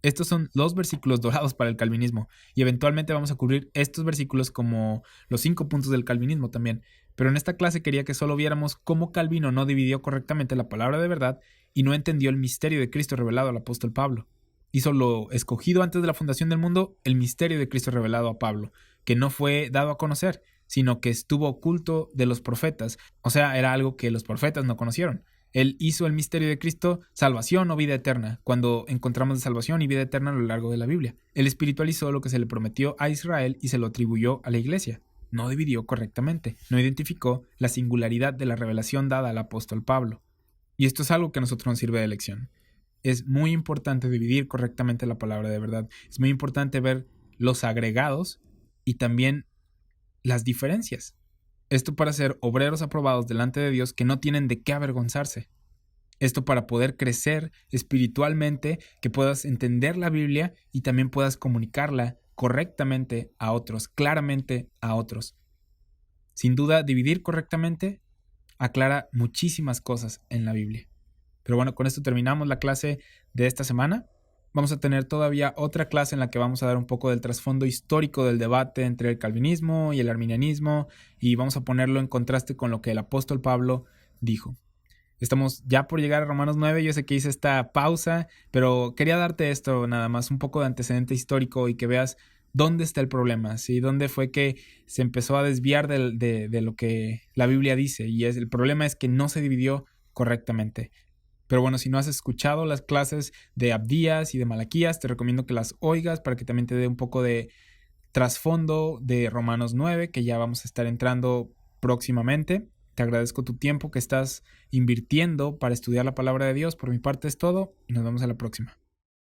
Estos son los versículos dorados para el calvinismo, y eventualmente vamos a cubrir estos versículos como los 5 puntos del calvinismo también, pero en esta clase quería que solo viéramos cómo Calvino no dividió correctamente la palabra de verdad y no entendió el misterio de Cristo revelado al apóstol Pablo. Hizo lo escogido antes de la fundación del mundo, el misterio de Cristo revelado a Pablo, que no fue dado a conocer, sino que estuvo oculto de los profetas, o sea, era algo que los profetas no conocieron. Él hizo el misterio de Cristo, salvación o vida eterna, cuando encontramos de salvación y vida eterna a lo largo de la Biblia. Él espiritualizó lo que se le prometió a Israel y se lo atribuyó a la iglesia. No dividió correctamente, no identificó la singularidad de la revelación dada al apóstol Pablo. Y esto es algo que a nosotros nos sirve de lección. Es muy importante dividir correctamente la palabra de verdad. Es muy importante ver los agregados y también las diferencias. Esto para ser obreros aprobados delante de Dios que no tienen de qué avergonzarse. Esto para poder crecer espiritualmente, que puedas entender la Biblia y también puedas comunicarla correctamente a otros, claramente a otros. Sin duda, dividir correctamente aclara muchísimas cosas en la Biblia. Pero bueno, con esto terminamos la clase de esta semana. Vamos a tener todavía otra clase en la que vamos a dar un poco del trasfondo histórico del debate entre el calvinismo y el arminianismo y vamos a ponerlo en contraste con lo que el apóstol Pablo dijo. Estamos ya por llegar a Romanos 9, yo sé que hice esta pausa, pero quería darte esto nada más, un poco de antecedente histórico y que veas dónde está el problema, ¿sí? Dónde fue que se empezó a desviar de lo que la Biblia dice y el problema es que no se dividió correctamente. Pero bueno, si no has escuchado las clases de Abdías y de Malaquías, te recomiendo que las oigas para que también te dé un poco de trasfondo de Romanos 9, que ya vamos a estar entrando próximamente. Te agradezco tu tiempo que estás invirtiendo para estudiar la palabra de Dios. Por mi parte es todo y nos vemos a la próxima.